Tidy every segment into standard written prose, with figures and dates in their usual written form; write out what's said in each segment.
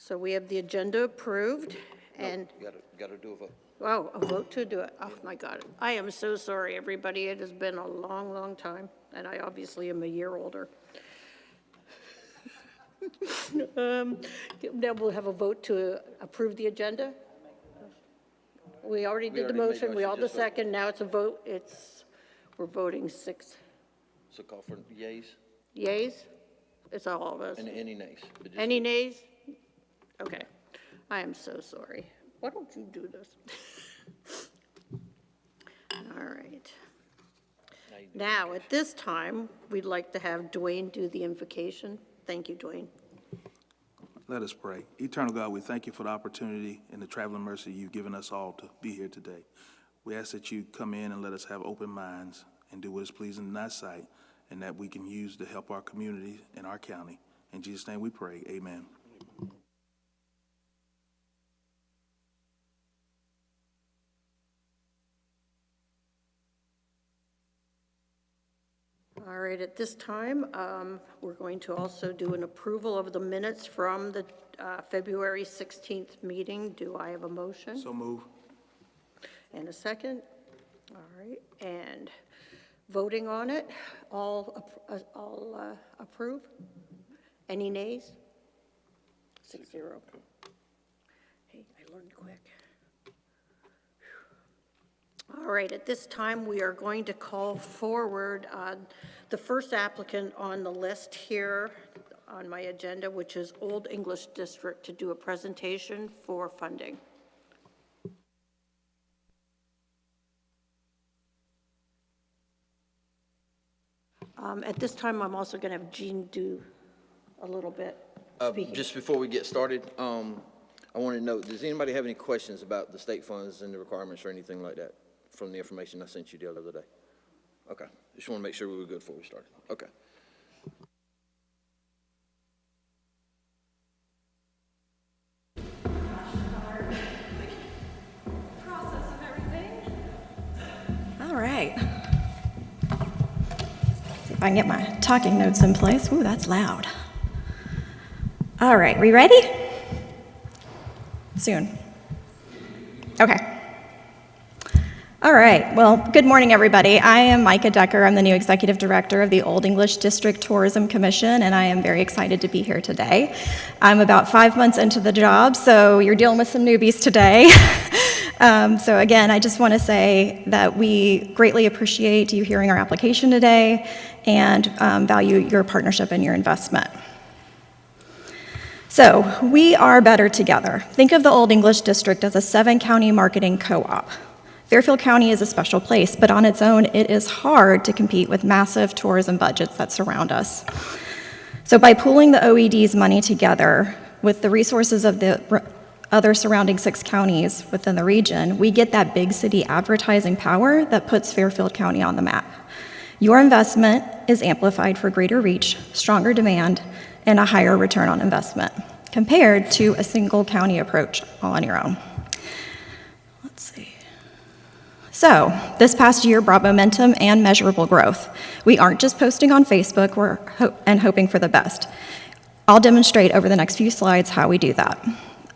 So we have the agenda approved, and, Gotta do a vote. oh, a vote to do it. Oh, my God. I am so sorry, everybody. It has been a long, long time, and I obviously am a year older. Now we'll have a vote to approve the agenda. We already did the already made motion, we all the just vote. second, now it's a vote. We're voting 6 So call for yeas yays. It's all of us. and any nays. But just- Any nays? Okay. I am so sorry. Why don't you do this? All right. you do. Now, at this time, we'd like to have Dwayne do the invocation. Thank you, Dwayne. Let us pray. Eternal God, we thank you for the opportunity and the traveling mercy you've given us all to be here today. We ask that you come in and let us have open minds and do what is pleasing in thy sight, and that we can use to help our community and our county. In Jesus' name we pray, amen. All right, at this time, we're going to also do an approval of the minutes from the February 16th meeting. Do I have a motion? So move. And a second? All right, and voting on it, all approve? Any nays? 6-0. Hey, I learned quick. All right, at this time, we are going to call forward the first applicant on the list here on my agenda, which is Old English District, to do a presentation for funding. At this time, I'm also going to have Jean do a little bit speaking. Just before we get started, I want to know, does anybody have any questions about the state funds and the requirements or anything like that from the information I sent you the other day? Okay, just want to make sure we were good before we started. Okay. Process of everything. All right. See if I can get my talking notes in place. Ooh, that's loud. All right, we ready? Soon. Okay. All right, well, good morning, everybody. I am Micah Decker. I'm the new Executive Director of the Old English District Tourism Commission, and I am very excited to be here today. I'm about 5 months into the job, so you're dealing with some newbies today. So again, I just want to say that we greatly appreciate you hearing our application today and value your partnership and your investment. So, we are better together. Think of the Old English District as a 7-county marketing co-op. Fairfield County is a special place, but on its own, it is hard to compete with massive tourism budgets that surround us. So by pooling the OED's money together with the resources of the other surrounding 6 counties within the region, we get that big city advertising power that puts Fairfield County on the map. Your investment is amplified for greater reach, stronger demand, and a higher return on investment compared to a single county approach all on your own. Let's see. So, this past year brought momentum and measurable growth. We aren't just posting on Facebook and hoping for the best. I'll demonstrate over the next few slides how we do that.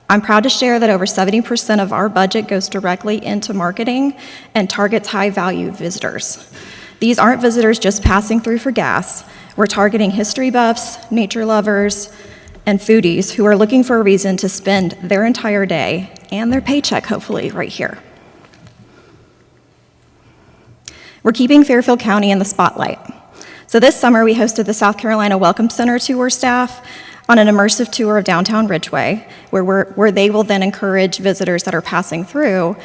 I'm proud to share that over 70% of our budget goes directly into marketing and targets high-value visitors. These aren't visitors just passing through for gas. We're targeting history buffs, nature lovers, and foodies who are looking for a reason to spend their entire day and their paycheck, hopefully, right here. We're keeping Fairfield County in the spotlight. So this summer, we hosted the South Carolina Welcome Center tour staff on an immersive tour of downtown Ridgeway, where they will then encourage visitors that are passing through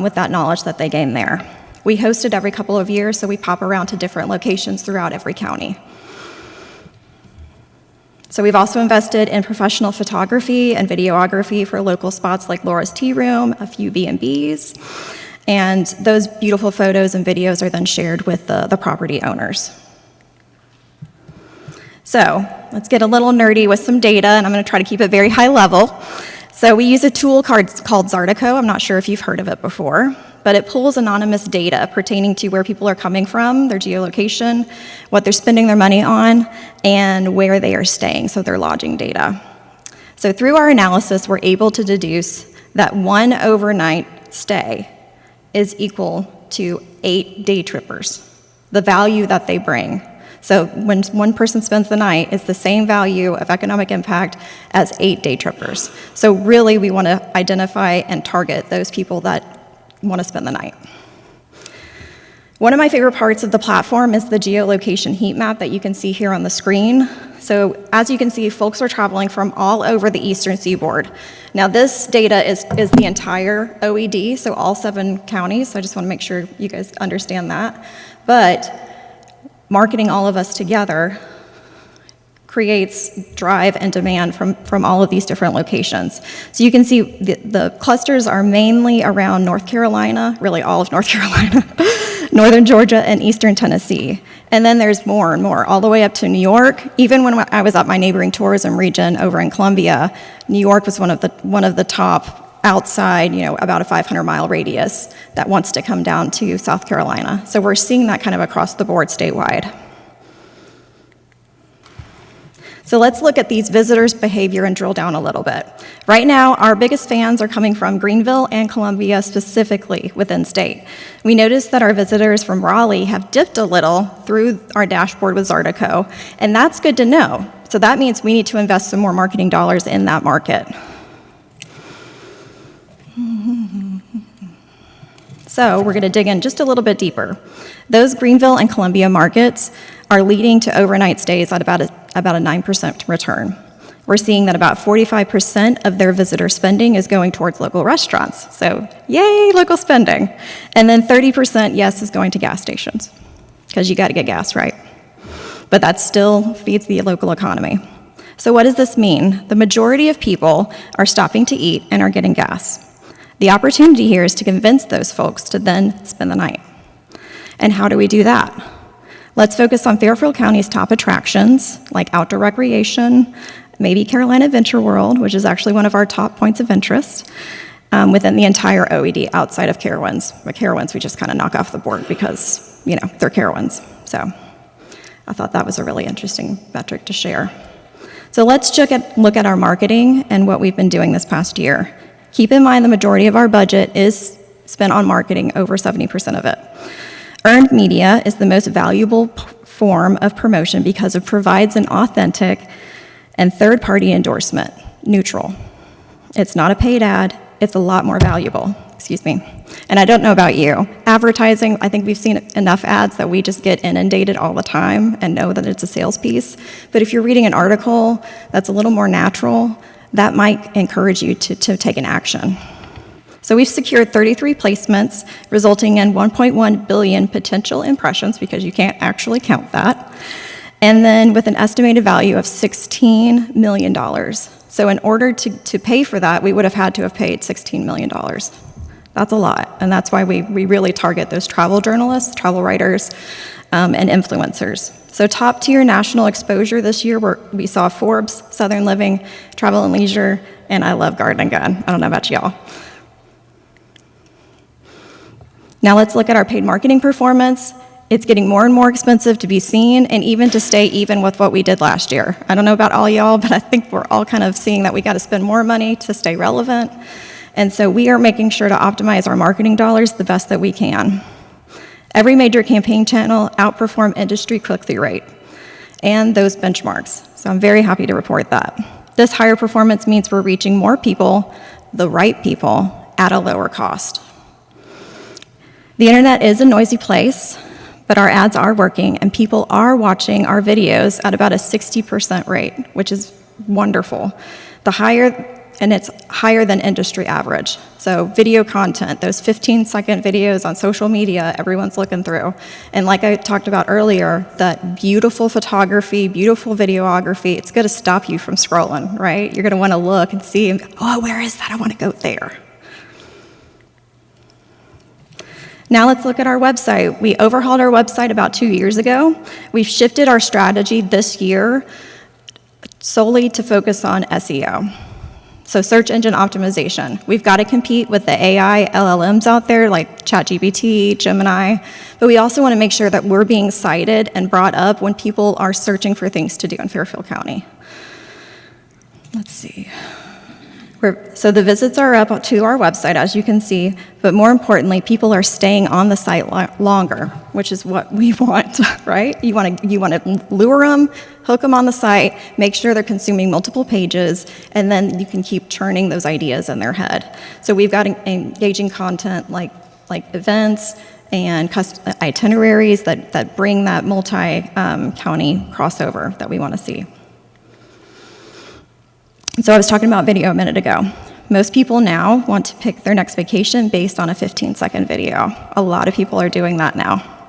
with that knowledge that they gain there. We host it every couple of years, so we pop around to different locations throughout every county. So we've also invested in professional photography and videography for local spots like Laura's Tea Room, a few B&Bs, and those beautiful photos and videos are then shared with the property owners. So let's get a little nerdy with some data, and I'm going to try to keep it very high level. So we use a tool called Zartico. I'm not sure if you've heard of it before, but it pulls anonymous data pertaining to where people are coming from, their geolocation, what they're spending their money on, and where they are staying, so their lodging data. So through our analysis, we're able to deduce that one overnight stay is equal to 8 day trippers, the value that they bring. So when one person spends the night, it's the same value of economic impact as 8 day trippers. So really, we want to identify and target those people that want to spend the night. One of my favorite parts of the platform is the geolocation heat map that you can see here on the screen. So as you can see, folks are traveling from all over the eastern seaboard. Now this data is the entire OED, so all 7 counties, so I just want to make sure you guys understand that. But marketing all of us together creates drive and demand from all of these different locations. So you can see the clusters are mainly around North Carolina, really all of North Carolina, northern Georgia, and eastern Tennessee. And then there's more and more, all the way up to New York. Even when I was at my neighboring tourism region over in Columbia, New York was one of the top outside, about a 500-mile radius that wants to come down to South Carolina. So we're seeing that kind of across the board statewide. So let's look at these visitors' behavior and drill down a little bit. Right now, our biggest fans are coming from Greenville and Columbia specifically within state. We noticed that our visitors from Raleigh have dipped a little through our dashboard with Zardico, and that's good to know. So that means we need to invest some more marketing dollars in that market. So we're going to dig in just a little bit deeper. Those Greenville and Columbia markets are leading to overnight stays at about a 9% return. We're seeing that about 45% of their visitor spending is going towards local restaurants. So yay, local spending. And then 30%, yes, is going to gas stations, because you got to get gas, right? But that still feeds the local economy. So what does this mean? The majority of people are stopping to eat and are getting gas. The opportunity here is to convince those folks to then spend the night. And how do we do that? Let's focus on Fairfield County's top attractions, like outdoor recreation, maybe Carolina Adventure World, which is actually one of our top points of interest within the entire OED outside of Carowinds. But Carowinds, we just kind of knock off the board because, they're Carowinds. So I thought that was a really interesting metric to share. So let's look at our marketing and what we've been doing this past year. Keep in mind the majority of our budget is spent on marketing, over 70% of it. Earned media is the most valuable form of promotion because it provides an authentic and third-party endorsement, neutral. It's not a paid ad, it's a lot more valuable, And I don't know about you. Advertising, I think we've seen enough ads that we just get inundated all the time and know that it's a sales piece. But if you're reading an article that's a little more natural, that might encourage you to take an action. So we've secured 33 placements, resulting in 1.1 billion potential impressions, because you can't actually count that, and then with an estimated value of $16 million. So in order to pay for that, we would have had to have paid $16 million. That's a lot, and that's why we really target those travel journalists, travel writers, and influencers. So top-tier national exposure this year, we saw Forbes, Southern Living, Travel and Leisure, and I love Garden & Gun. I don't know about y'all. Now let's look at our paid marketing performance. It's getting more and more expensive to be seen and even to stay even with what we did last year. I don't know about all y'all, but I think we're all kind of seeing that we got to spend more money to stay relevant. And so we are making sure to optimize our marketing dollars the best that we can. Every major campaign channel outperformed industry click-through rate and those benchmarks. So I'm very happy to report that. This higher performance means we're reaching more people, the right people, at a lower cost. The internet is a noisy place, but our ads are working and people are watching our videos at about a 60% rate, which is wonderful. And it's higher than industry average. So video content, those 15-second videos on social media, everyone's looking through. And like I talked about earlier, that beautiful photography, beautiful videography, it's gonna stop you from scrolling, right? You're gonna wanna look and see, oh, where is that? I wanna go there. Now let's look at our website. We overhauled our website about 2 years ago. We've shifted our strategy this year solely to focus on SEO. So search engine optimization. We've got to compete with the AI LLMs out there like ChatGPT, Gemini, but we also want to make sure that we're being cited and brought up when people are searching for things to do in Fairfield County. let's see. So the visits are up to our website, as you can see, but more importantly, people are staying on the site longer, which is what we want, right? You want to lure them, hook them on the site, make sure they're consuming multiple pages, and then you can keep churning those ideas in their head. So we've got engaging content like events and itineraries that bring that multi-county crossover that we want to see. So I was talking about video a minute ago. Most people now want to pick their next vacation based on a 15-second video. A lot of people are doing that now.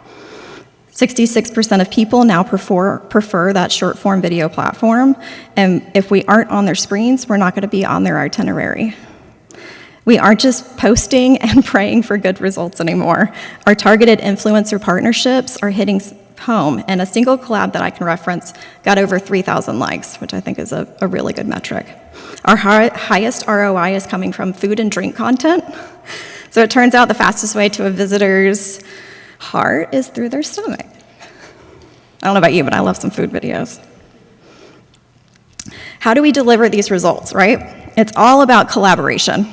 66% of people now prefer that short-form video platform, and if we aren't on their screens, we're not going to be on their itinerary. We aren't just posting and praying for good results anymore. Our targeted influencer partnerships are hitting home, and a single collab that I can reference got over 3,000 likes, which I think is a really good metric. Our highest ROI is coming from food and drink content. So it turns out the fastest way to a visitor's heart is through their stomach. I don't know about you, but I love some food videos. How do we deliver these results, right? It's all about collaboration.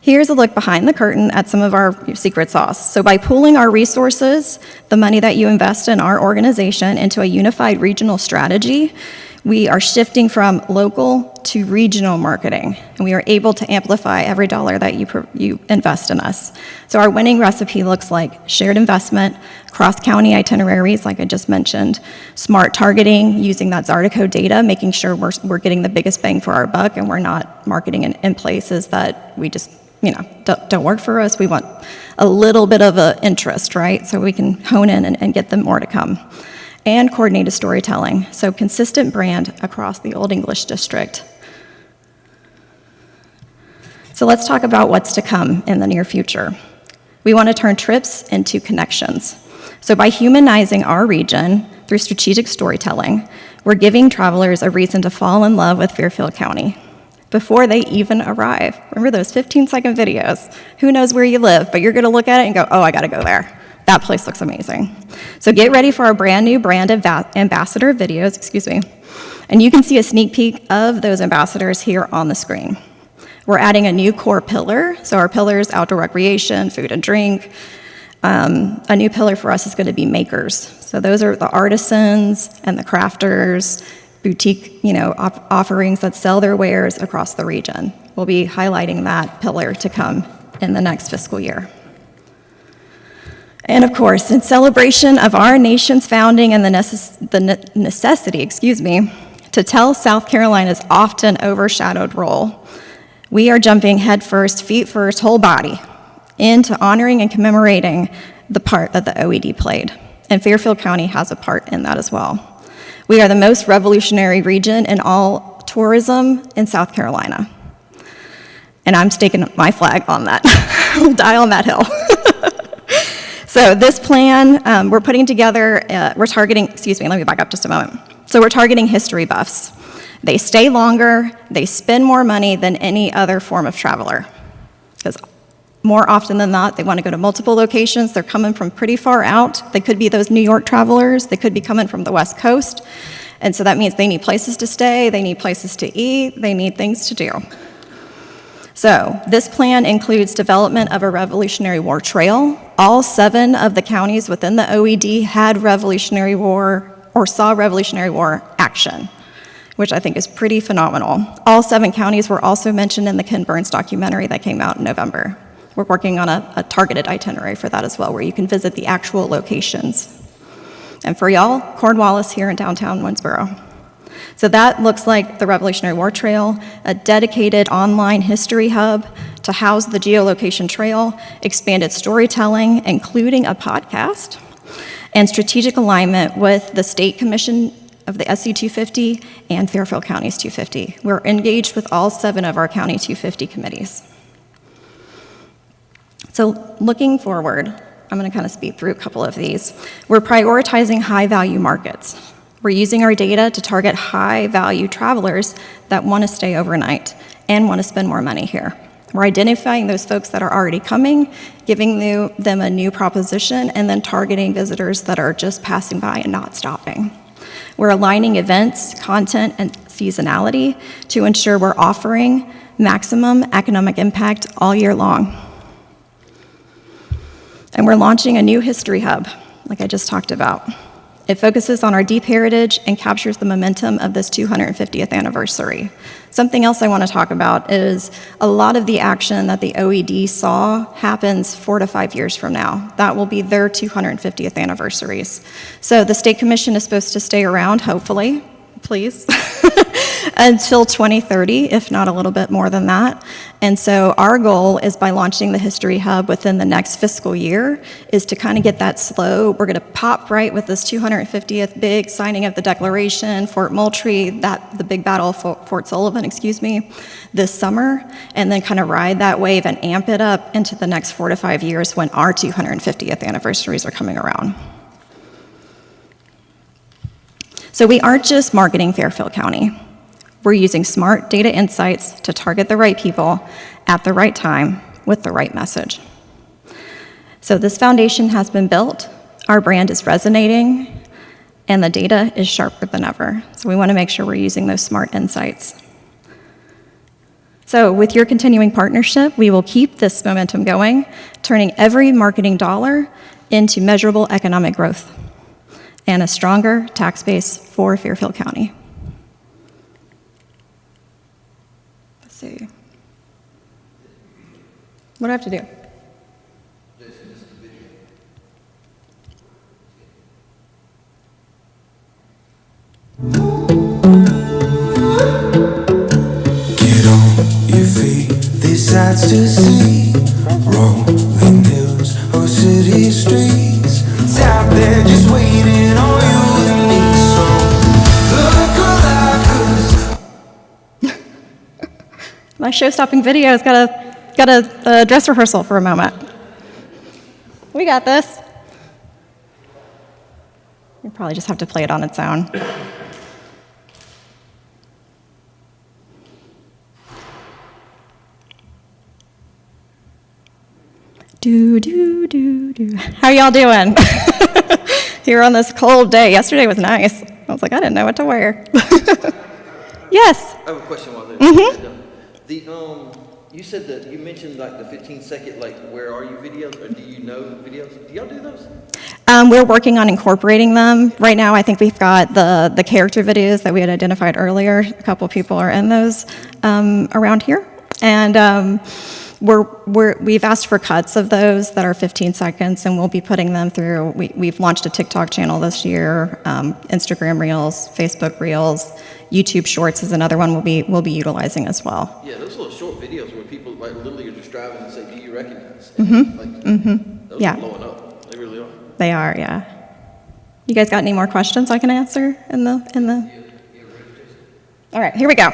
Here's a look behind the curtain at some of our secret sauce. So by pooling our resources, the money that you invest in our organization, into a unified regional strategy, we are shifting from local to regional marketing, and we are able to amplify every dollar that you invest in us. So our winning recipe looks like shared investment, cross-county itineraries, like I just mentioned, smart targeting, using that Zydeco data, making sure we're getting the biggest bang for our buck, and we're not marketing in places that we just don't work for us. We want a little bit of an interest, right? So we can hone in and get them more to come. And coordinated storytelling, so consistent brand across the Old English District. So let's talk about what's to come in the near future. We want to turn trips into connections. So by humanizing our region through strategic storytelling, we're giving travelers a reason to fall in love with Fairfield County before they even arrive. Remember those 15-second videos? Who knows where you live, but you're going to look at it and go, oh, I got to go there. That place looks amazing. So get ready for our brand new brand ambassador videos, and you can see a sneak peek of those ambassadors here on the screen. We're adding a new core pillar. So our pillars, outdoor recreation, food and drink. A new pillar for us is going to be makers. So those are the artisans and the crafters, boutique, offerings that sell their wares across the region. We'll be highlighting that pillar to come in the next fiscal year. And of course, in celebration of our nation's founding and the necessity, to tell South Carolina's often overshadowed role, we are jumping head first, feet first, whole body into honoring and commemorating the part that the OED played. And Fairfield County has a part in that as well. We are the most revolutionary region in all tourism in South Carolina. And I'm staking my flag on that. We'll die on that hill. So this plan, we're putting together, we're targeting, let me back up just a moment. So we're targeting history buffs. They stay longer, they spend more money than any other form of traveler. Because more often than not, they want to go to multiple locations. They're coming from pretty far out. They could be those New York travelers. They could be coming from the West Coast. And so that means they need places to stay, they need places to eat, they need things to do. So this plan includes development of a Revolutionary War trail. All 7 of the counties within the OED had Revolutionary War or saw Revolutionary War action, which I think is pretty phenomenal. All 7 counties were also mentioned in the Ken Burns documentary that came out in November. We're working on a targeted itinerary for that as well, where you can visit the actual locations. And for y'all, Cornwallis here in downtown Winsboro. So that looks like the Revolutionary War Trail, a dedicated online history hub to house the geolocation trail, expanded storytelling, including a podcast, and strategic alignment with the State Commission of the SC 250 and Fairfield County's 250. We're engaged with all 7 of our County 250 committees. So looking forward, I'm going to kind of speed through a couple of these. We're prioritizing high-value markets. We're using our data to target high-value travelers that want to stay overnight and want to spend more money here. We're identifying those folks that are already coming, giving them a new proposition, and then targeting visitors that are just passing by and not stopping. We're aligning events, content, and seasonality to ensure we're offering maximum economic impact all year long. And we're launching a new history hub, like I just talked about. It focuses on our deep heritage and captures the momentum of this 250th anniversary. Something else I want to talk about is a lot of the action that the OED saw happens 4 to 5 years from now. That will be their 250th anniversaries. So the State Commission is supposed to stay around, hopefully, please, until 2030, if not a little bit more than that. And so our goal is, by launching the History Hub within the next fiscal year, is to kind of get that slow. We're going to pop right with this 250th big signing of the Declaration, Fort Moultrie, the big battle, Fort Sullivan, this summer, and then kind of ride that wave and amp it up into the next 4 to 5 years when our 250th anniversaries are coming around. So we aren't just marketing Fairfield County. We're using smart data insights to target the right people at the right time with the right message. So this foundation has been built, our brand is resonating, and the data is sharper than ever. So we want to make sure we're using those smart insights. So with your continuing partnership, we will keep this momentum going, turning every marketing dollar into measurable economic growth and a stronger tax base for Fairfield County. Let's see. What do I have to do? Get on your feet, these sights to see. Rolling hills or city streets. It's out there just waiting on you and me. So look alive, 'cause My show-stopping video's got a dress rehearsal for a moment. We got this. You probably just have to play it on its own. Do, do, do, do. How y'all doing? Here on this cold day. Yesterday was nice. I was like, I didn't know what to wear. Yes. I have a question while they're the you said that you mentioned like the 15-second like where are you videos, or do you know videos? Do y'all do those? We're working on incorporating them. Right now, I think we've got the character videos that we had identified earlier. A couple people are in those around here. And we've asked for cuts of those that are 15 seconds, and we'll be putting them through. We've launched a TikTok channel this year, Instagram Reels, Facebook Reels, YouTube Shorts is another one we'll be utilizing as well. Yeah, those little short videos where people like literally are just driving and say, "Do you recognize?" Those Yeah. are blowing up. They really are. They are, yeah. You guys got any more questions I can answer in the? All right, here we go.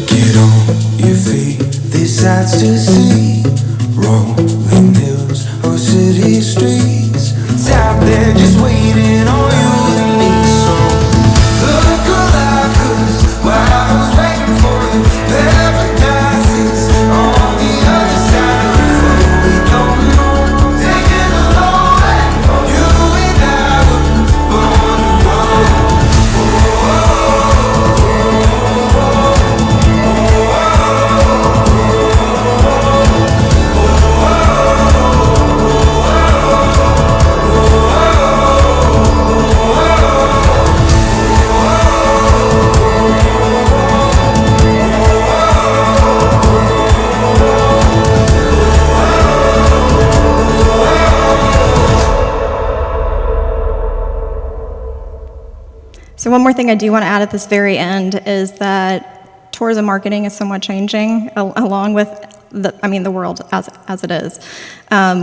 get on your feet, these sights to see. Rolling hills or city streets. It's out there just waiting on you and me. So look alive, 'cause while I was waiting for you, paradise is on the other side of the road. We don't know, taking a long way. You and I were born to roll. So one more thing I do want to add at this very end is that tourism marketing is somewhat changing along with the world as it is,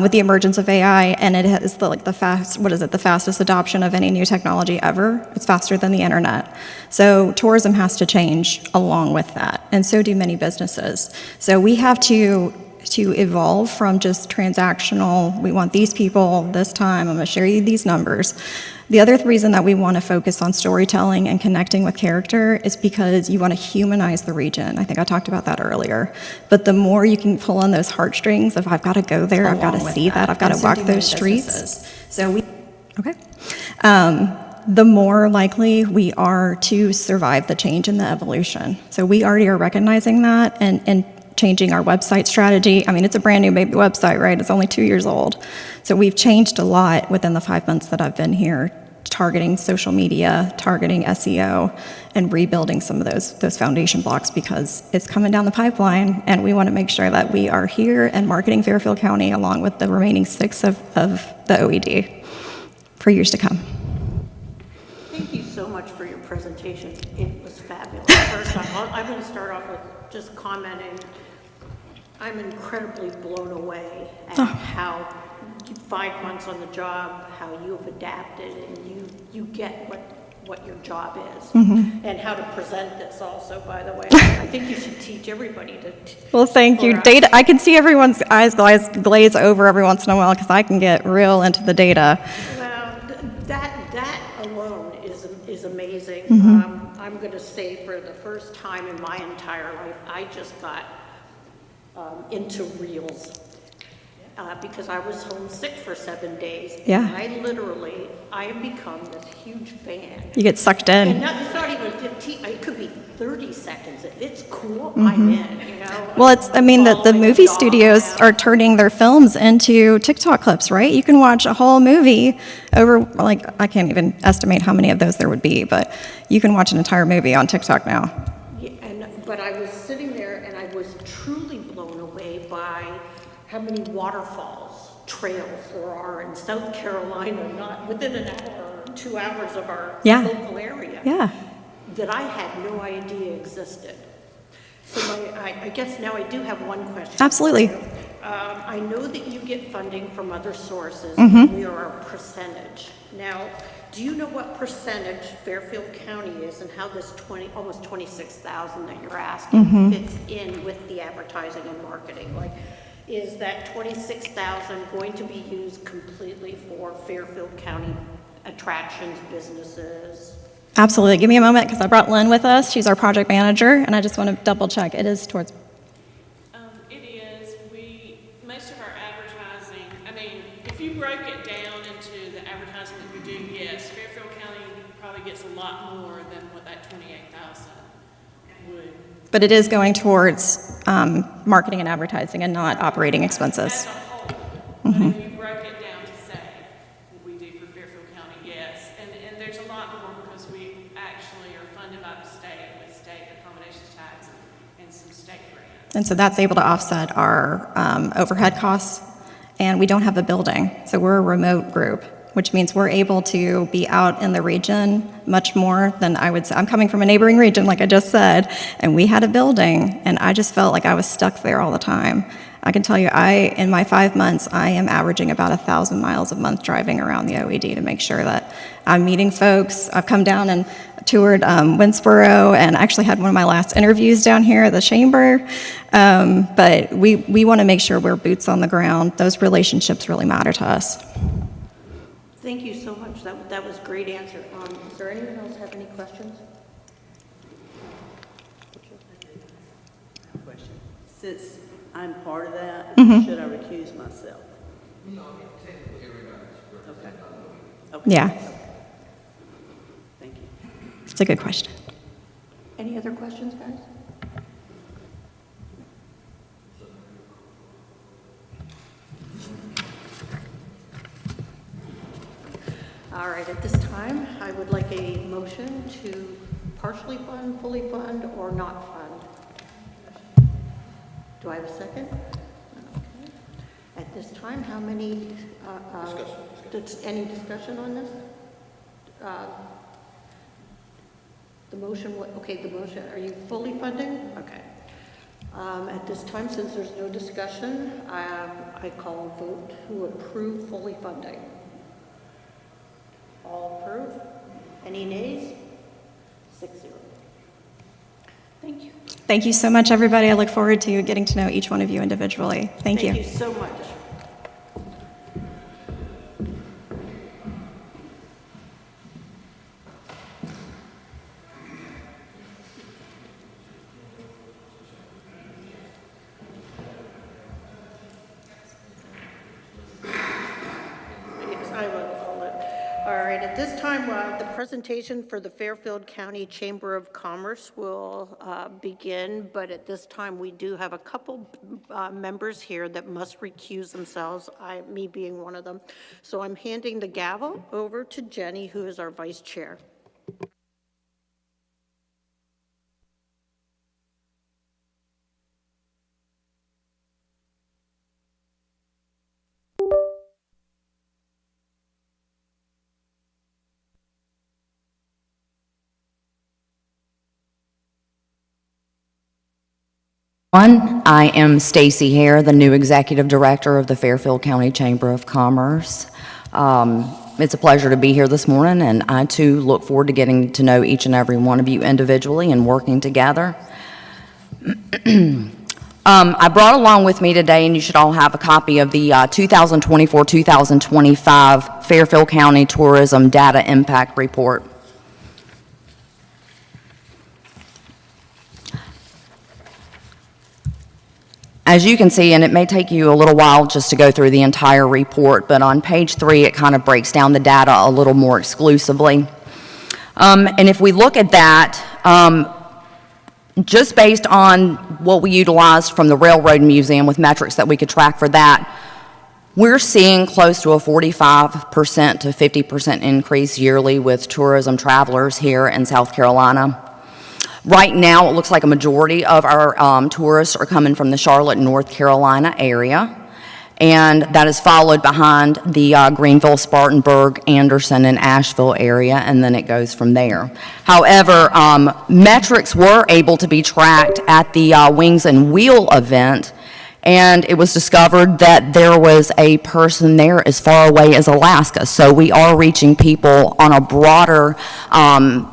with the emergence of AI, and it is the fastest adoption of any new technology ever. It's faster than the internet. So tourism has to change along with that, and so do many businesses. So we have to evolve from just transactional, we want these people this time, I'm going to share you these numbers. The other reason that we want to focus on storytelling and connecting with character is because you want to humanize the region. I think I talked about that earlier. But the more you can pull on those heartstrings of I've got to go there, I've got to see that, I've got to walk those streets. Okay. The more likely we are to survive the change and the evolution. So we already are recognizing that and changing our website strategy. I mean, it's a brand new baby website, right? It's only 2 years old. So we've changed a lot within the 5 months that I've been here, targeting social media, targeting SEO, and rebuilding some of those foundation blocks because it's coming down the pipeline, and we want to make sure that we are here and marketing Fairfield County along with the remaining 6 of the OED for years to come. Thank you so much for your presentation. It was fabulous. First off, I'm going to start off with just commenting. I'm incredibly blown away at how 5 months on the job, how you've adapted, and you get what your job is, and how to present this also, by the way. I think you should teach everybody to. Well, thank you. Data, I can see everyone's eyes glaze over every once in a while because I can get real into the data. Well, that alone is amazing. I'm going to say for the first time in my entire life, I just got into reels because I was homesick for 7 days. Yeah. And I have become this huge fan. You get sucked And in. it's not even 15, it could be 30 seconds. If it's cool, I'm in, you know? Well, the Following a movie dog studios around. are turning their films into TikTok clips, right? You can watch a whole movie over, like, I can't even estimate how many of those there would be, but you can watch an entire movie on TikTok now. Yeah, but I was sitting there and I was truly blown away by how many waterfalls, trails there are in South Carolina, not within an hour or 2 hours of our Yeah. local area. Yeah. That I had no idea existed. So I guess now I do have one question. Absolutely. I know that you get funding from other sources. We are a percentage. Now, do you know what percentage Fairfield County is and how this almost 26,000 that you're asking fits in with the advertising and marketing? Like, is that 26,000 going to be used completely for Fairfield County attractions, businesses? Absolutely. Give me a moment because I brought Lynn with us. She's our project manager, and I just want to double check. It is towards. It is. Most of our advertising, I mean, if you broke it down into the advertising that we do, yes, Fairfield County probably gets a lot more than what that 28,000 would. But it is going towards marketing and advertising and not operating expenses. As a whole, but if you broke it down to say what we do for Fairfield County, yes. And there's a lot more because we actually are funded by the state with state accommodations tax and some state grants. And so that's able to offset our overhead costs, and we don't have a building. So we're a remote group, which means we're able to be out in the region much more than I would say. I'm coming from a neighboring region, like I just said, and we had a building, and I just felt like I was stuck there all the time. I can tell you, in my 5 months, I am averaging about 1,000 miles a month driving around the OED to make sure that I'm meeting folks. I've come down and toured Winsboro and actually had one of my last interviews down here at the chamber. But we want to make sure we're boots on the ground. Those relationships really matter to us. Thank you so much. That was a great answer. Does there anyone else have any questions? Since I'm part of that, should I recuse myself? Okay. Okay. Yeah, Thank you. it's a good question. Any other questions, guys? All right, at this time, I would like a motion to partially fund, fully fund, or not fund. Do I have a second? Okay. At this time, how many, any discussion on this? The motion, the motion, are you fully funding? Okay. At this time, since there's no discussion, I call a vote to approve fully funding. All approve? Any nays? 6-0. Thank you. Thank you so much, everybody. I look forward to getting to know each one of you individually. Thank you. Thank you so much. Yes, I will hold it. All right, at this time, the presentation for the Fairfield County Chamber of Commerce will begin, but at this time, we do have a couple members here that must recuse themselves, me being one of them. So I'm handing the gavel over to Jenny, who is our vice chair. I am Stacy Hare, the new Executive Director of the Fairfield County Chamber of Commerce. It's a pleasure to be here this morning, and I too look forward to getting to know each and every one of you individually and working together. I brought along with me today, and you should all have a copy of the 2024-2025 Fairfield County Tourism Data Impact Report. As you can see, and it may take you a little while just to go through the entire report, but on page 3, it kind of breaks down the data a little more exclusively. And if we look at that, just based on what we utilized from the Railroad Museum with metrics that we could track for that, we're seeing close to a 45% to 50% increase yearly with tourism travelers here in South Carolina. Right now, it looks like a majority of our tourists are coming from the Charlotte, North Carolina area, and that is followed behind the Greenville, Spartanburg, Anderson, and Asheville area, and then it goes from there. However, metrics were able to be tracked at the Wings and Wheel event, and it was discovered that there was a person there as far away as Alaska. So we are reaching people on a broader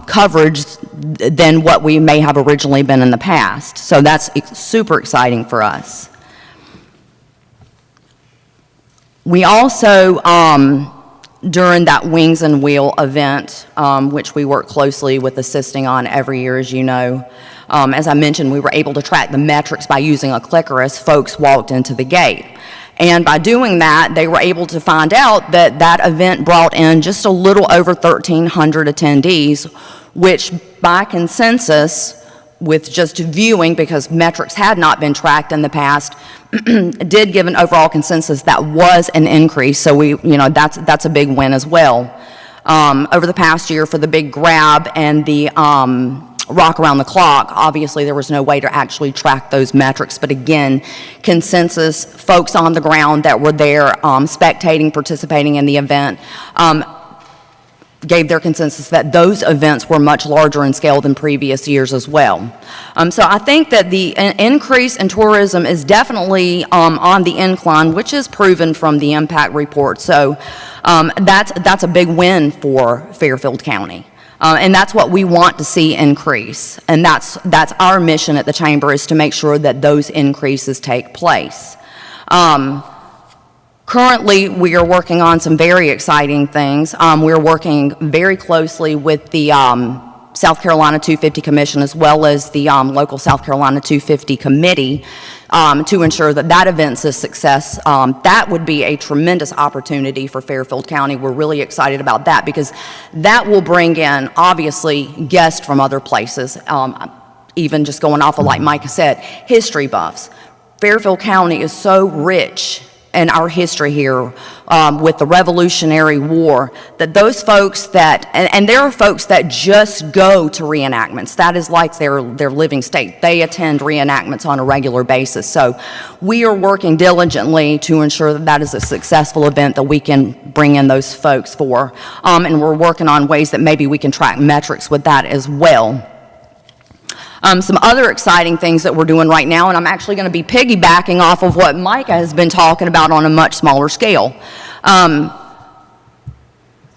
coverage than what we may have originally been in the past. So that's super exciting for us. We also, during that Wings and Wheel event, which we work closely with assisting on every year, as you know, as I mentioned, we were able to track the metrics by using a clicker as folks walked into the gate. And by doing that, they were able to find out that that event brought in just a little over 1,300 attendees, which by consensus, with just viewing, because metrics had not been tracked in the past, did give an overall consensus that was an increase. So that's a big win as well. Over the past year for the big grab and the Rock Around the Clock, obviously there was no way to actually track those metrics, but again, consensus, folks on the ground that were there spectating, participating in the event, gave their consensus that those events were much larger in scale than previous years as well. So I think that the increase in tourism is definitely on the incline, which is proven from the impact report. So that's a big win for Fairfield County. And that's what we want to see increase. And that's our mission at the Chamber, is to make sure that those increases take place. Currently, we are working on some very exciting things. We're working very closely with the South Carolina 250 Commission as well as the local South Carolina 250 Committee to ensure that that event's a success. That would be a tremendous opportunity for Fairfield County. We're really excited about that because that will bring in, obviously, guests from other places, even just going off of, like Micah said, history buffs. Fairfield County is so rich in our history here with the Revolutionary War, that those folks that, and there are folks that just go to reenactments. That is like their living state. They attend reenactments on a regular basis. So we are working diligently to ensure that that is a successful event that we can bring in those folks for. And we're working on ways that maybe we can track metrics with that as well. Some other exciting things that we're doing right now, and I'm actually going to be piggybacking off of what Micah has been talking about on a much smaller scale.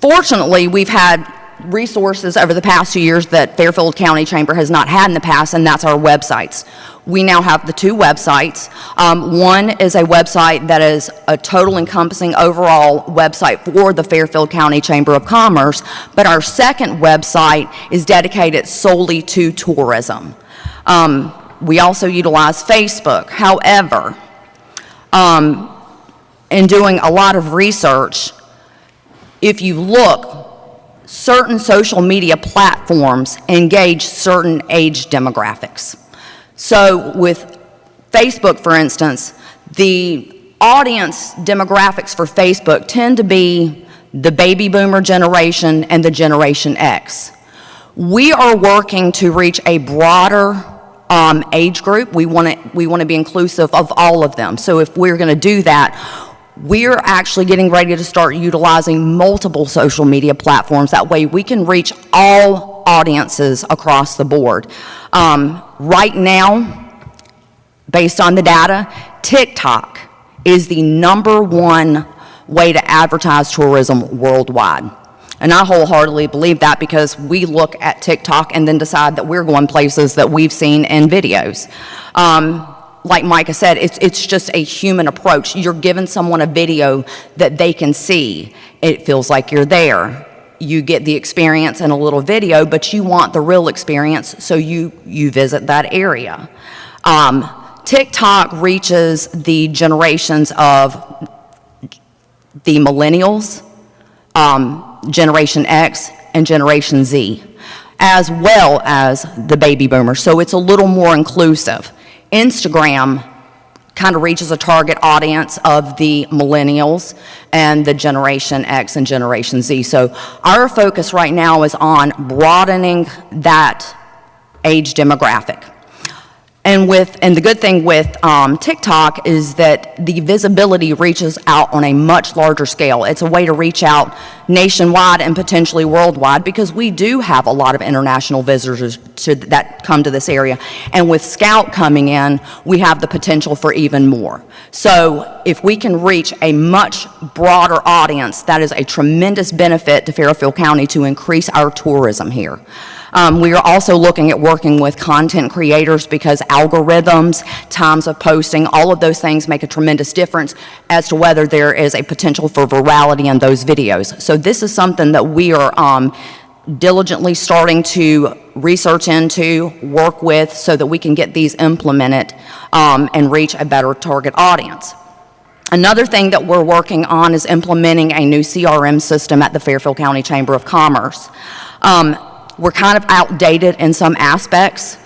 Fortunately, we've had resources over the past 2 years that Fairfield County Chamber has not had in the past, and that's our websites. We now have the 2 websites. One is a website that is a total encompassing overall website for the Fairfield County Chamber of Commerce, but our second website is dedicated solely to tourism. We also utilize Facebook. However, in doing a lot of research, if you look, certain social media platforms engage certain age demographics. So with Facebook, for instance, the audience demographics for Facebook tend to be the baby boomer generation and the Generation X. We are working to reach a broader age group. We want to be inclusive of all of them. So if we're going to do that, we're actually getting ready to start utilizing multiple social media platforms. That way we can reach all audiences across the board. Right now, based on the data, TikTok is the #1 way to advertise tourism worldwide. And I wholeheartedly believe that because we look at TikTok and then decide that we're going places that we've seen in videos. Like Micah said, it's just a human approach. You're giving someone a video that they can see. It feels like you're there. You get the experience in a little video, but you want the real experience, so you visit that area. TikTok reaches the generations of the millennials, Generation X, and Generation Z, as well as the baby boomers, so it's a little more inclusive. Instagram kind of reaches a target audience of the millennials and the Generation X and Generation Z. So our focus right now is on broadening that age demographic. And the good thing with TikTok is that the visibility reaches out on a much larger scale. It's a way to reach out nationwide and potentially worldwide, because we do have a lot of international visitors that come to this area. And with Scout coming in, we have the potential for even more. So if we can reach a much broader audience, that is a tremendous benefit to Fairfield County to increase our tourism here. We are also looking at working with content creators, because algorithms, times of posting, all of those things make a tremendous difference as to whether there is a potential for virality in those videos. So this is something that we are diligently starting to research into, work with, so that we can get these implemented and reach a better target audience. Another thing that we're working on is implementing a new CRM system at the Fairfield County Chamber of Commerce. We're kind of outdated in some aspects.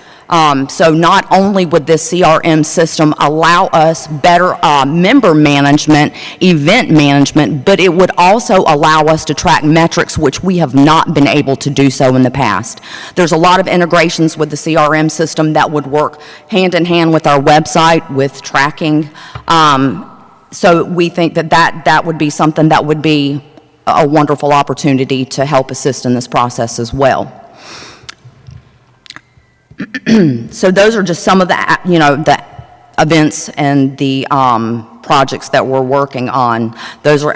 So not only would this CRM system allow us better member management, event management, but it would also allow us to track metrics which we have not been able to do so in the past. There's a lot of integrations with the CRM system that would work hand in hand with our website, with tracking. So we think that would be something that would be a wonderful opportunity to help assist in this process as well. So those are just some of the, the events and the projects that we're working on. Those are,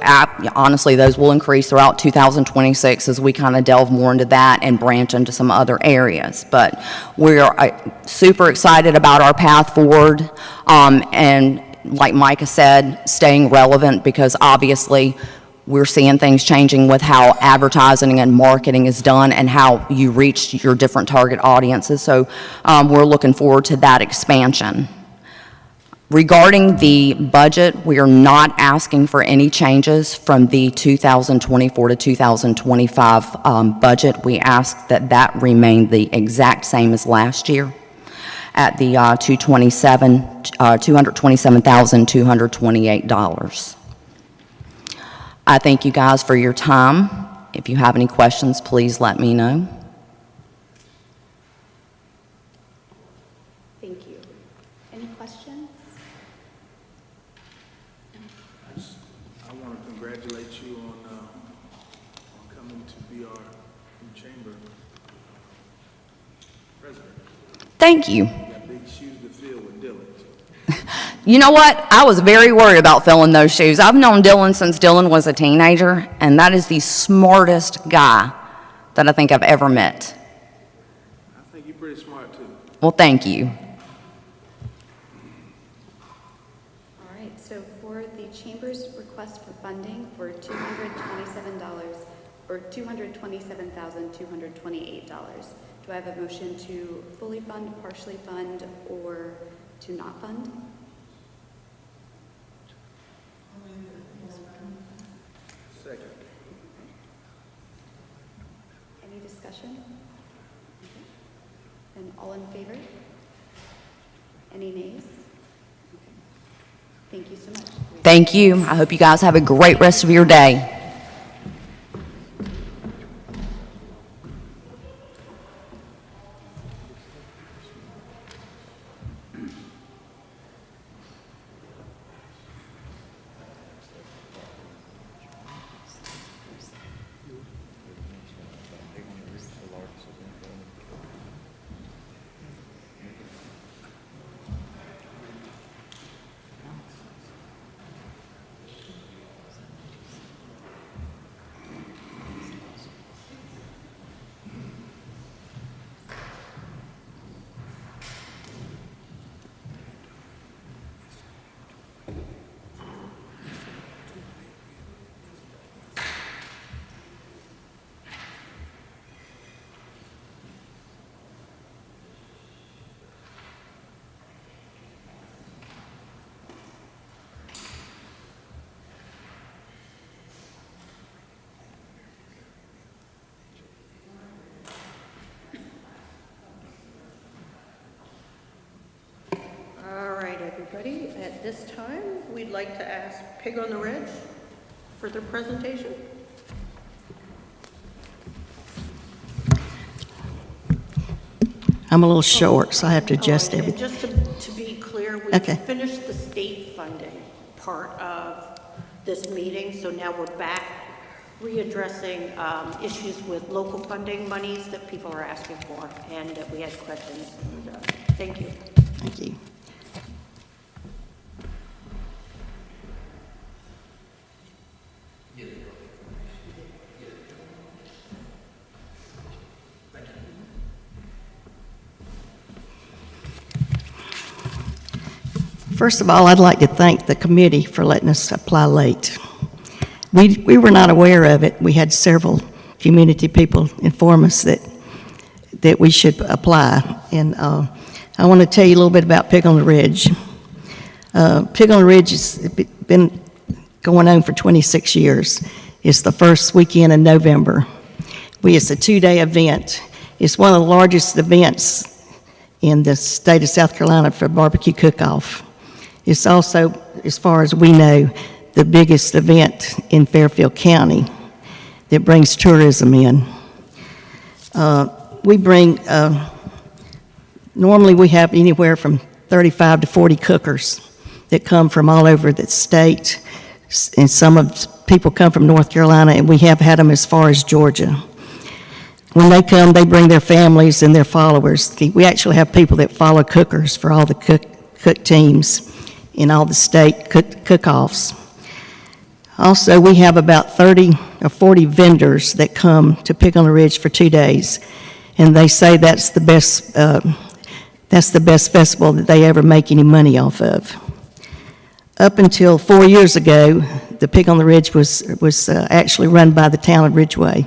honestly, those will increase throughout 2026 as we kind of delve more into that and branch into some other areas. But we're super excited about our path forward, and like Micah said, staying relevant, because obviously we're seeing things changing with how advertising and marketing is done and how you reach your different target audiences. So we're looking forward to that expansion. Regarding the budget, we are not asking for any changes from the 2024 to 2025 budget. We ask that that remain the exact same as last year at the $227,228. I thank you guys for your time. If you have any questions, please let me know. Thank you. Any questions? I want to congratulate you on coming to be our new chamber president. Thank you. You got big shoes to fill with Dylan. You know what? I was very worried about filling those shoes. I've known Dylan since Dylan was a teenager, and that is the smartest guy that I think I've ever met. I think you're pretty smart, too. Well, thank you. All right, so for the Chamber's request for funding for $227, or $227,228, do I have a motion to fully fund, partially fund, or to not fund? Second. Any discussion? Then all in favor? Any nays? Thank you so much. Thank you. I hope you guys have a great rest of your day. All right, everybody, at this time, we'd like to ask Pig on the Ridge for their presentation. I'm a little short, so I have to adjust And everything. just to be clear, we Okay. finished the state funding part of this meeting, so now we're back readdressing issues with local funding monies that people are asking for, and that we had questions. Thank you. Thank you. First of all, I'd like to thank the committee for letting us apply late. We were not aware of it. We had several community people inform us that we should apply. And I want to tell you a little bit about Pig on the Ridge. Pig on the Ridge has been going on for 26 years. It's the first weekend in November. It's a 2-day event. It's one of the largest events in the state of South Carolina for barbecue cook-off. It's also, as far as we know, the biggest event in Fairfield County that brings tourism in. Normally we have anywhere from 35 to 40 cookers that come from all over the state, and people come from North Carolina, and we have had them as far as Georgia. When they come, they bring their families and their followers. We actually have people that follow cookers for all the cook teams in all the state cook-offs. Also, we have about 30 or 40 vendors that come to Pig on the Ridge for 2 days, and they say that's the best festival that they ever make any money off of. Up until 4 years ago, the Pig on the Ridge was actually run by the town of Ridgeway,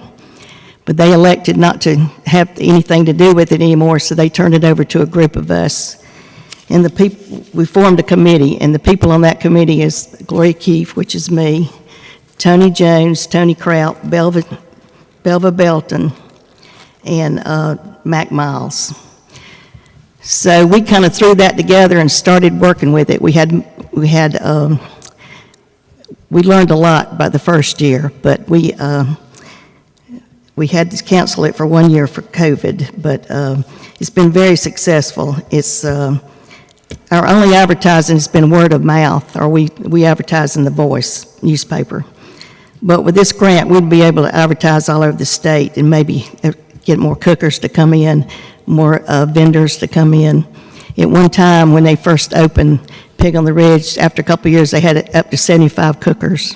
but they elected not to have anything to do with it anymore, so they turned it over to a group of us. And we formed a committee, and the people on that committee is Gloria Keefe, which is me, Tony Jones, Tony Kraut, Belva Belton, and Mac Miles. So we kind of threw that together and started working with it. We learned a lot by the first year, but we had to cancel it for 1 year for COVID, but it's been very successful. Our only advertising has been word of mouth, or we advertise in the Voice newspaper. But with this grant, we'd be able to advertise all over the state and maybe get more cookers to come in, more vendors to come in. At one time, when they first opened Pig on the Ridge, after a couple of years, they had up to 75 cookers.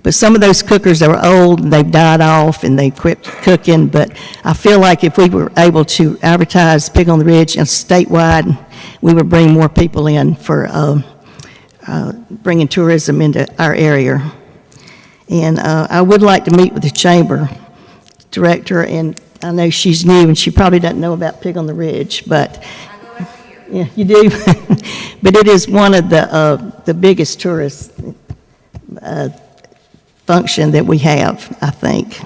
But some of those cookers are old, and they've died off, and they've quit cooking. But I feel like if we were able to advertise Pig on the Ridge and statewide, we would bring more people in for bringing tourism into our area. And I would like to meet with the chamber director, and I know she's new, and she probably doesn't know about Pig on the Ridge, but... Yeah, you do. But it is one of the biggest tourist function that we have, I think.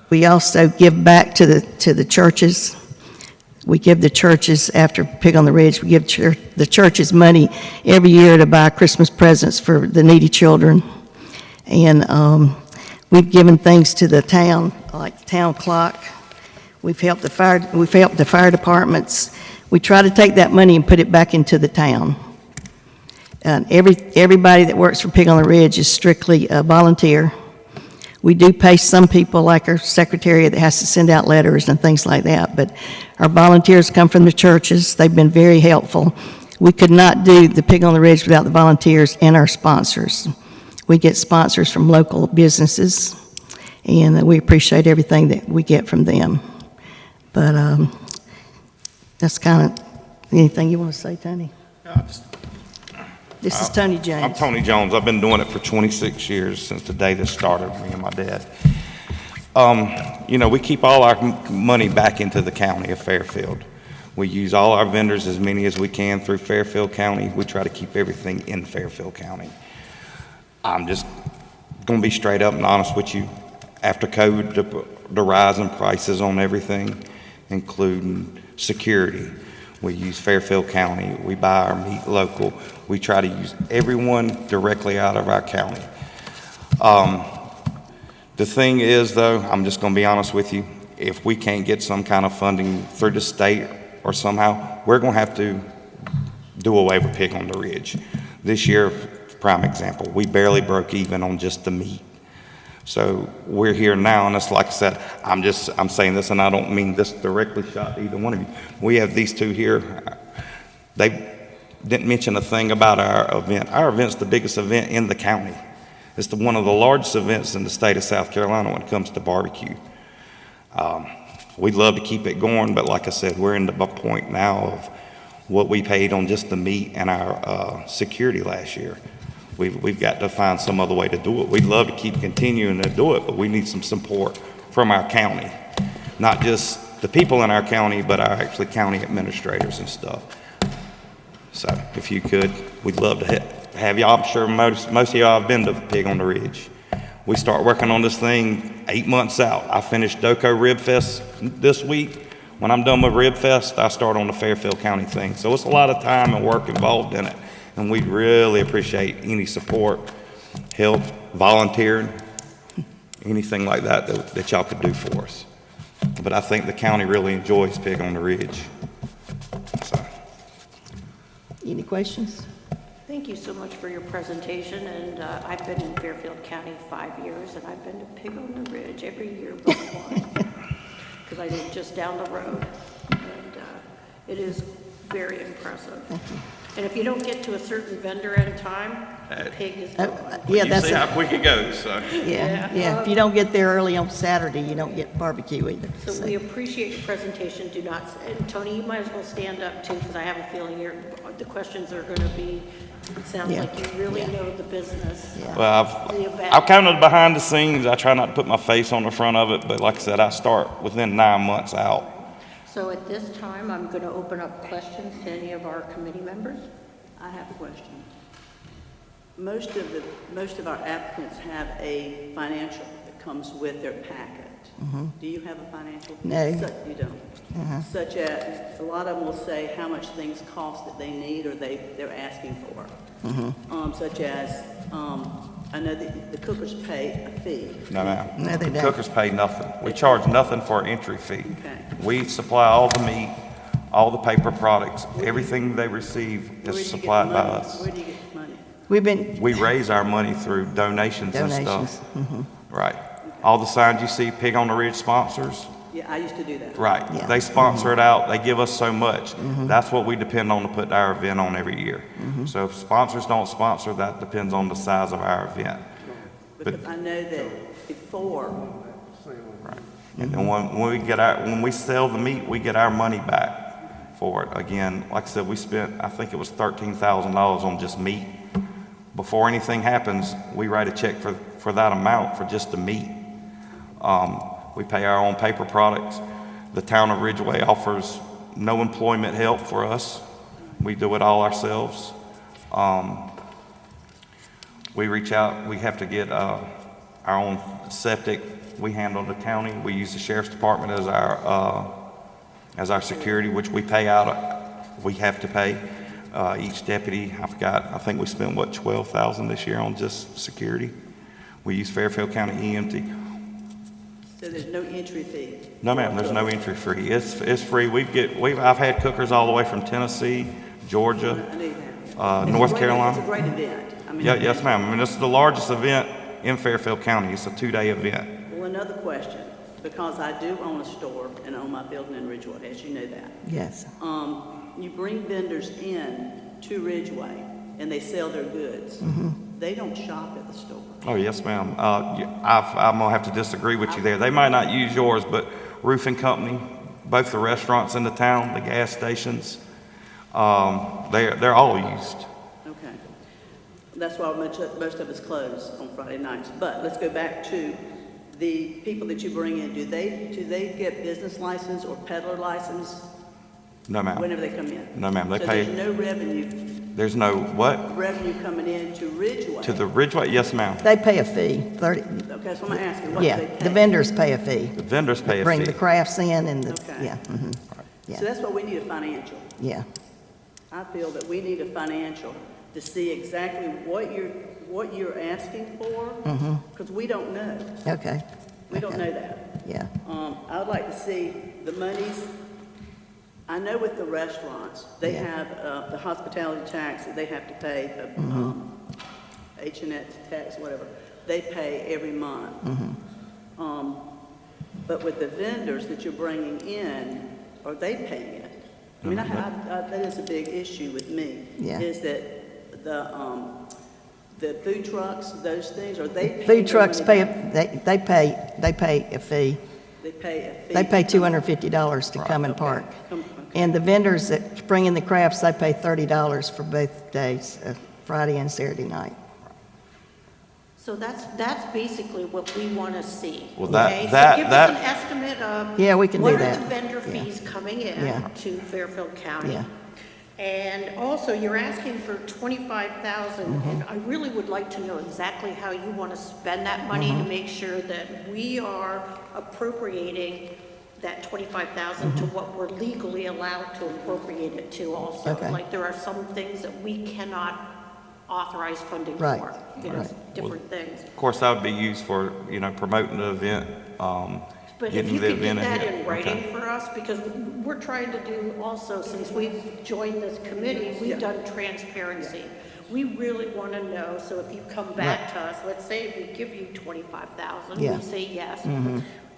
We also give back to the churches. We give the churches, after Pig on the Ridge, we give the churches money every year to buy Christmas presents for the needy children. And we've given things to the town, like the town clock. We've helped the fire departments. We try to take that money and put it back into the town. And everybody that works for Pig on the Ridge is strictly a volunteer. We do pay some people, like our secretary, that has to send out letters and things like that, but our volunteers come from the churches. They've been very helpful. We could not do the Pig on the Ridge without the volunteers and our sponsors. We get sponsors from local businesses, and we appreciate everything that we get from them. But that's kind of, anything you want to say, Tony? This is Tony James. I'm Tony Jones. I've been doing it for 26 years, since the day this started, me and my dad. You know, we keep all our money back into the county of Fairfield. We use all our vendors, as many as we can, through Fairfield County. We try to keep everything in Fairfield County. I'm just going to be straight up and honest with you. After COVID, the rise in prices on everything, including security. We use Fairfield County. We buy our meat local. We try to use everyone directly out of our county. The thing is, though, I'm just going to be honest with you, if we can't get some kind of funding through the state or somehow, we're going to have to do away with Pig on the Ridge. This year, prime example, we barely broke even on just the meat. So we're here now, and it's like I said, I'm saying this, and I don't mean this directly shot to either one of you. We have these two here. They didn't mention a thing about our event. Our event's the biggest event in the county. It's one of the largest events in the state of South Carolina when it comes to barbecue. We'd love to keep it going, but like I said, we're in the point now of what we paid on just the meat and our security last year. We've got to find some other way to do it. We'd love to keep continuing to do it, but we need some support from our county. Not just the people in our county, but our actually county administrators and stuff. So if you could, we'd love to have y'all. I'm sure most of y'all have been to Pig on the Ridge. We start working on this thing 8 months out. I finished Doco Rib Fest this week. When I'm done with Rib Fest, I start on the Fairfield County thing. So it's a lot of time and work involved in it. And we'd really appreciate any support, help, volunteering, anything like that that y'all could do for us. But I think the county really enjoys Pig on the Ridge. So. Any questions? Thank you so much for your presentation, and I've been in Fairfield County 5 years, and I've been to Pig on the Ridge every year but one, because I live just down the road, and it is very impressive. And if you don't get to a certain vendor at a time, the pig is gone. Yeah, You see how quick it goes, so. Yeah. If you don't get there early on Saturday, you don't get barbecue either. So we appreciate your presentation. Do not, and Tony, you might as well stand up too, because I have a feeling the questions are going to be, it sounds like you really know the business. Well, I've kind of behind the scenes. I try not to put my face on the front of it, but like I said, I start within 9 months out. So at this time, I'm going to open up questions to any of our committee members. I have a question. Most of our applicants have a financial that comes with their packet. Do you have a financial? No. You don't. Such as, a lot of them will say how much things cost that they need or they're asking for. Such as, I know that the cookers pay a fee. No, ma'am. No, they don't. Cookers pay nothing. We charge nothing for an entry fee. Okay. We supply all the meat, all the paper products, everything they receive Where do is you get supplied the by money? us. Where do you get the money? We raise our money through donations and stuff. Right. All the signs you see Pig on the Ridge sponsors, Yeah, I used to do that. Right. Yeah. They sponsor it out, they give us so much. That's what we depend on to put our event on every year. So if sponsors don't sponsor, that depends on the size of our event. Because I know that before, And then when we sell the meat, we get our money back for it. Again, like I said, we spent, I think it was $13,000 on just meat. Before anything happens, we write a check for that amount for just the meat. We pay our own paper products. The town of Ridgeway offers no employment help for us. We do it all ourselves. We reach out, we have to get our own septic. We handle the county. We use the sheriff's department as our security, which we pay out. We have to pay each deputy. I think we spent what, $12,000 this year on just security. We use Fairfield County EMT. so there's no entry fee. No, ma'am, there's no entry fee. It's free. I've had cookers all the way from Tennessee, Georgia, I know you have. North It's Carolina. a great event. I mean, Yeah, yes, ma'am. I mean, it's the largest event in Fairfield County. It's a 2-day event. Well, another question, because I do own a store and own my building in Ridgeway, as you know that. Yes. You bring vendors in to Ridgeway and they sell their goods. They don't shop at the store. Oh, yes, ma'am. I'm gonna have to disagree with you there. They might not use yours, but roofing company, both the restaurants in the town, the gas stations, they're all used. Okay. That's why most of us close on Friday nights. But let's go back to the people that you bring in. Do they get business license or peddler license No, ma'am. whenever they come in? No, ma'am. They So pay. there's no There's no what? revenue coming in to Ridgeway? To the Ridgeway? Yes, ma'am. They pay a fee, 30, Okay, so I'm asking, what do yeah, they pay? the vendors pay a fee. The vendors pay a Bring fee. the crafts in and the, Okay. yeah, yeah. So that's what we need, a financial. yeah. I feel that we need a financial to see exactly what you're asking for, because we don't know. Okay, We don't know that. yeah. I would like to see the monies. I know with the restaurants, they Yeah. have the hospitality tax that they have to pay, the H tax, whatever, they pay every month. But with the vendors that you're bringing in, are they paying it? I mean, that is a big issue with me. Yeah. Is that the food trucks, those things, are they paying? Food trucks their pay, money back? they pay a fee. They pay a fee. They pay $250 to come and park. Okay. And the vendors that bring in the crafts, they pay $30 for both days, Friday and Saturday night. So that's basically what we want to see. Well, okay? that- So give that- us an estimate of. Yeah, we can do What are that. the vendor Yeah. fees coming in Yeah. to Fairfield County? Yeah. And also, you're asking for $25,000, Mm-hmm. and I really would like to know exactly how you want to spend that money Mm-hmm. to make sure that we are appropriating that $25,000 to what we're legally allowed to appropriate it to also. Mm-hmm. Okay. Like, there are some things that we cannot authorize funding Right, for, you know, right. different things. Of course, that would be used for, promoting the event, But if getting you the could get event that ahead. in writing Okay. for us, because we're trying to do also, since we've joined this committee, we've done transparency. We really want to know, so if you come back to us, let's say we give you 25,000, Yeah. we say yes.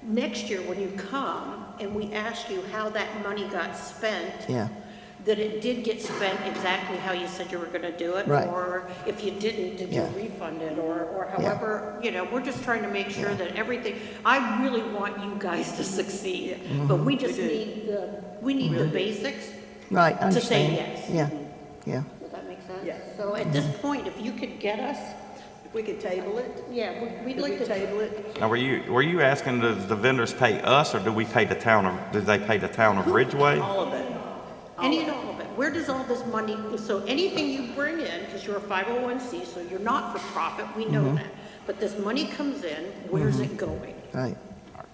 Next year, when you come and we ask you how that money got spent, Yeah, that it did get spent exactly how you said you were going to do it? Right. Or if you didn't, did you Yeah. refund it? Or however, we're just trying to make sure that everything, I really want you guys to succeed. But we just need the basics. right, I To say understand. yes. Yeah, yeah. Does that make sense? Yeah. So at this point, if you could get us, If we could table it, we'd if like we to. table it, Now, were you asking, does the vendors pay us, or do they pay the town of Ridgeway? all of it. Any and all of it. Where does all this money, so anything you bring in, because you're a 501c, so you're not for profit, we know that. But this money comes in, where's it going? Right,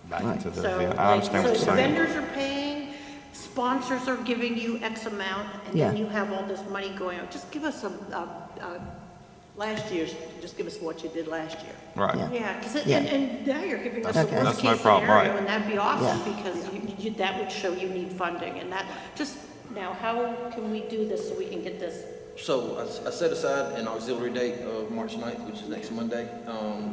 Back into the So, event. I understand what you're so saying. vendors are paying, sponsors are giving you X amount, and then Yeah. you have all this money going out. Just give us a Last year's, just give us what you did last year. Right. Yeah. yeah, because Yeah. and now you're giving us Okay. the worst That's no case problem, scenario, right. and that'd be awesome, Yeah. because that would show you need funding, and that, just, now, how can we do this so we can get this So I set aside an auxiliary date of March 9th, which is next Monday,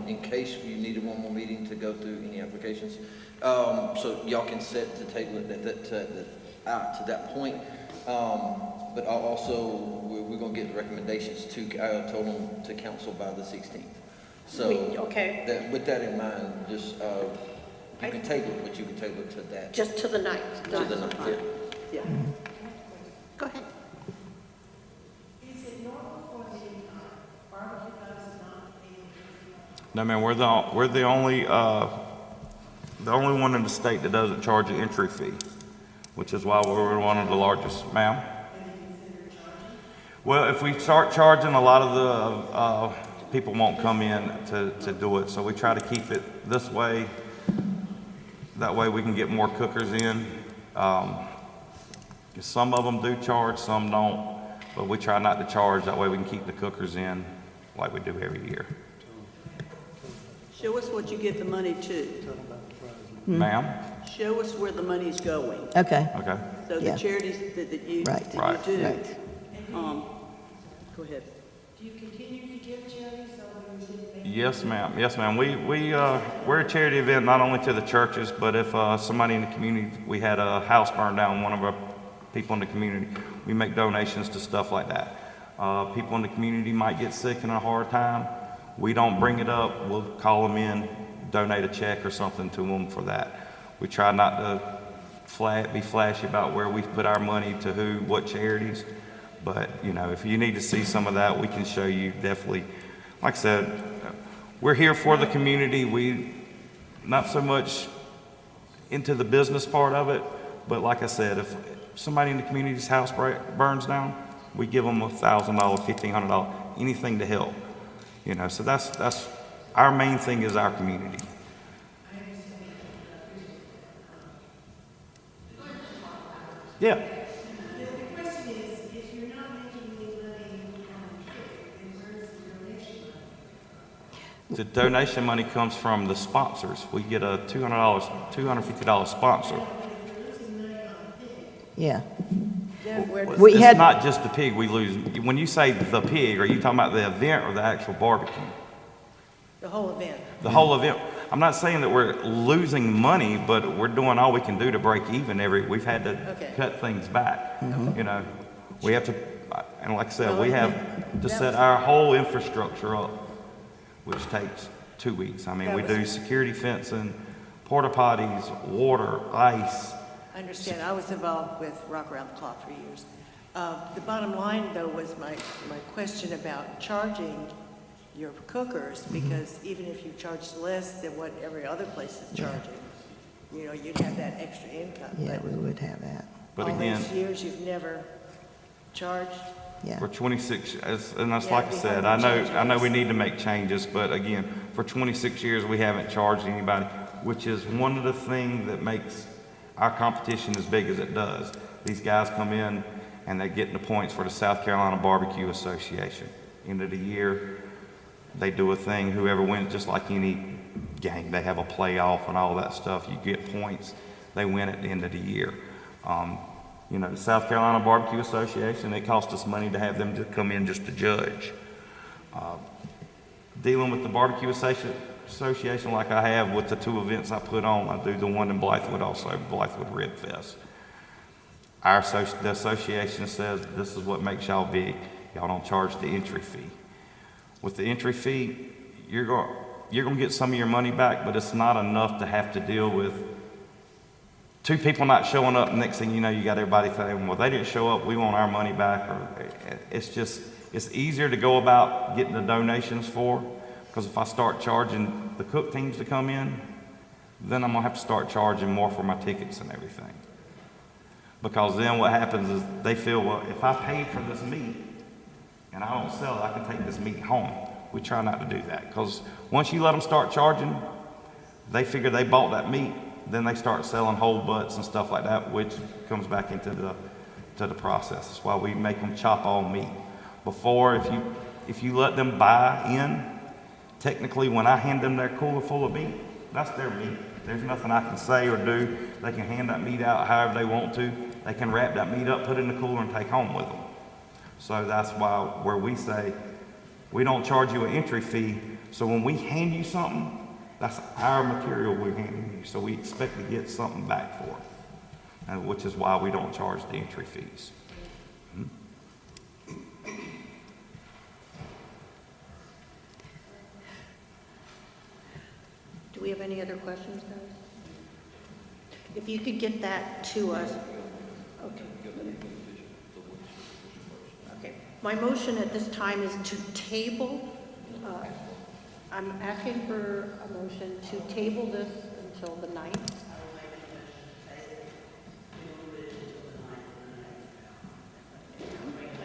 in case you needed one more meeting to go through any applications. So y'all can set to table it to that point. But I'll also, we're gonna get recommendations to, I told them to council by the 16th. So, Okay. with that in mind, just, you can table it, but you can table it to that, to Just to the 9th. the 9th, yeah. Yeah. Go ahead. No, man, we're the only one in the state that doesn't charge an entry fee, which is why we're one of the largest, ma'am. Well, if we start charging, a lot of the people won't come in to do it, so we try to keep it this way. That way we can get more cookers in. Some of them do charge, some don't, but we try not to charge. That way we can keep the cookers in like we do every year. Show us what you get the money to. Ma'am? Show us where the money's going. Okay, Okay. So Yeah. the charities that you Right. do. right. Go ahead. Yes, ma'am. Yes, ma'am. We're a charity event not only to the churches, but if somebody in the community, we had a house burned down, one of our people in the community, we make donations to stuff like that. People in the community might get sick in a hard time. We don't bring it up. We'll call them in, donate a check or something to them for that. We try not to be flashy about where we put our money to who, what charities. But, you know, if you need to see some of that, we can show you definitely. Like I said, we're here for the community. We not so much into the business part of it, but like I said, if somebody in the community's house burns down, we give them $1,000, $1,500, anything to help. You know, so that's our main thing is our community. Yeah. The donation money comes from the sponsors. We get a $250 sponsor. Yeah. We It's not just the pig we lose. When you say the pig, are you talking about the event or the actual barbecue? The whole event. The whole event. I'm not saying that we're losing money, but we're doing all we can do to break even. We've had to cut things back. You know, we have to, and like I said, we have to set our whole infrastructure up, which takes 2 weeks. I mean, we do security fencing, porta potties, water, ice. I understand. I was involved with Rock Around the Clock for years. The bottom line, though, was my question about charging your cookers, because even if you charged less than what every other place is charging, you know, you'd have that extra income. Yeah, we would have that. But all again, these years, you've never charged? Yeah. for 26, and that's Yeah, like I we said, haven't I know we changed need to make changes, but again, for 26 years, we haven't charged anybody, which is one of the things that makes our competition as big as it does. These guys come in and they're getting the points for the South Carolina Barbecue Association. End of the year, they do a thing, whoever wins, just like any game, they have a playoff and all that stuff. You get points, they win at the end of the year. You know, the South Carolina Barbecue Association, it costs us money to have them to come in just to judge. Dealing with the Barbecue Association like I have with the 2 events I put on, I do the one in Blythewood also, Blythewood Rib Fest. The association says this is what makes y'all big. Y'all don't charge the entry fee. With the entry fee, you're going to get some of your money back, but it's not enough to have to deal with 2 people not showing up. Next thing you know, you got everybody saying, well, they didn't show up, we want our money back. Or it's easier to go about getting the donations for, because if I start charging the cook teams to come in, then I'm going to have to start charging more for my tickets and everything. Because then what happens is they feel, well, if I paid for this meat and I don't sell it, I can take this meat home. We try not to do that, because once you let them start charging, they figure they bought that meat, then they start selling whole butts and stuff like that, which comes back into the process. That's why we make them chop all meat. Before, if you let them buy in, technically when I hand them their cooler full of meat, that's their meat. There's nothing I can say or do. They can hand that meat out however they want to. They can wrap that meat up, put it in the cooler, and take home with them. So that's why where we say, we don't charge you an entry fee, so when we hand you something, that's our material we're handing you, so we expect to get something back for it, which is why we don't charge the entry fees. Do we have any other questions, guys? If you could get that to us. Okay. Okay. My motion at this time is to table, I'm asking for a motion to table this until the 9th.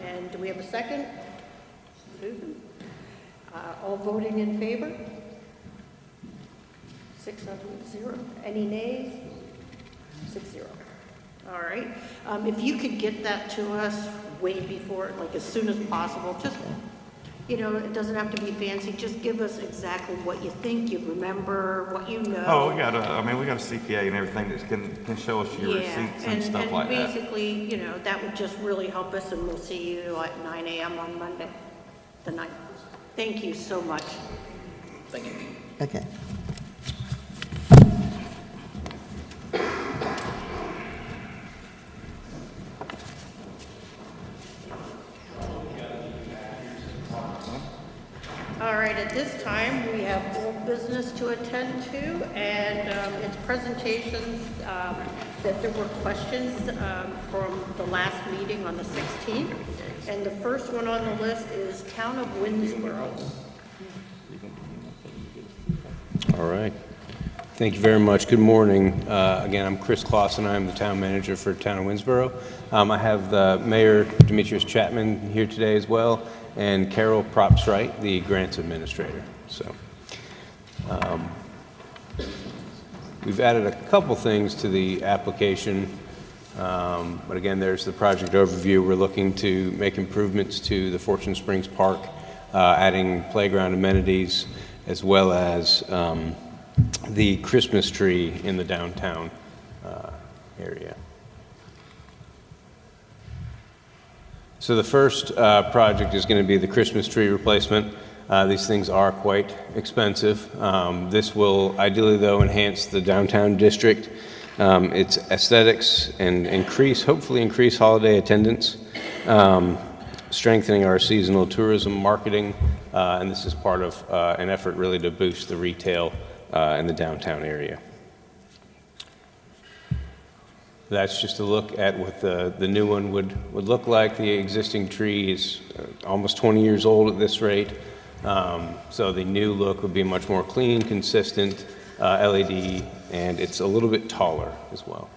And do we have a second? Susan? All voting in favor? 6-0. Any nays? 6-0. All right. If you could get that to us way before, like as soon as possible, just, you know, it doesn't have to be fancy. Just give us exactly what you think, you remember, what you know. Oh, we got a CPA and everything that can show us your receipts and stuff like that. And basically, you know, that would just really help us, and we'll see you at 9 a.m. on Monday, the 9th. Thank you so much. Thank you. Okay. All right, at this time, we have old business to attend to, and it's presentations that there were questions from the last meeting on the 16th. And the first one on the list is Town of Winnsboro. All right. Thank you very much. Good morning. Again, I'm Chris Clausen. I'm the town manager for Town of Winnsboro. I have the Mayor Demetrius Chapman here today as well, and Carol Propswright, the grants administrator. So we've added a couple things to the application, but again, there's the project overview. We're looking to make improvements to the Fortune Springs Park, adding playground amenities, as well as the Christmas tree in the downtown area. So the first project is going to be the Christmas tree replacement. These things are quite expensive. This will ideally, though, enhance the downtown district, its aesthetics, and hopefully increase holiday attendance, strengthening our seasonal tourism marketing, and this is part of an effort really to boost the retail in the downtown area. That's just a look at what the new one would look like. The existing tree is almost 20 years old at this rate, so the new look would be much more clean, consistent, LED, and it's a little bit taller as well.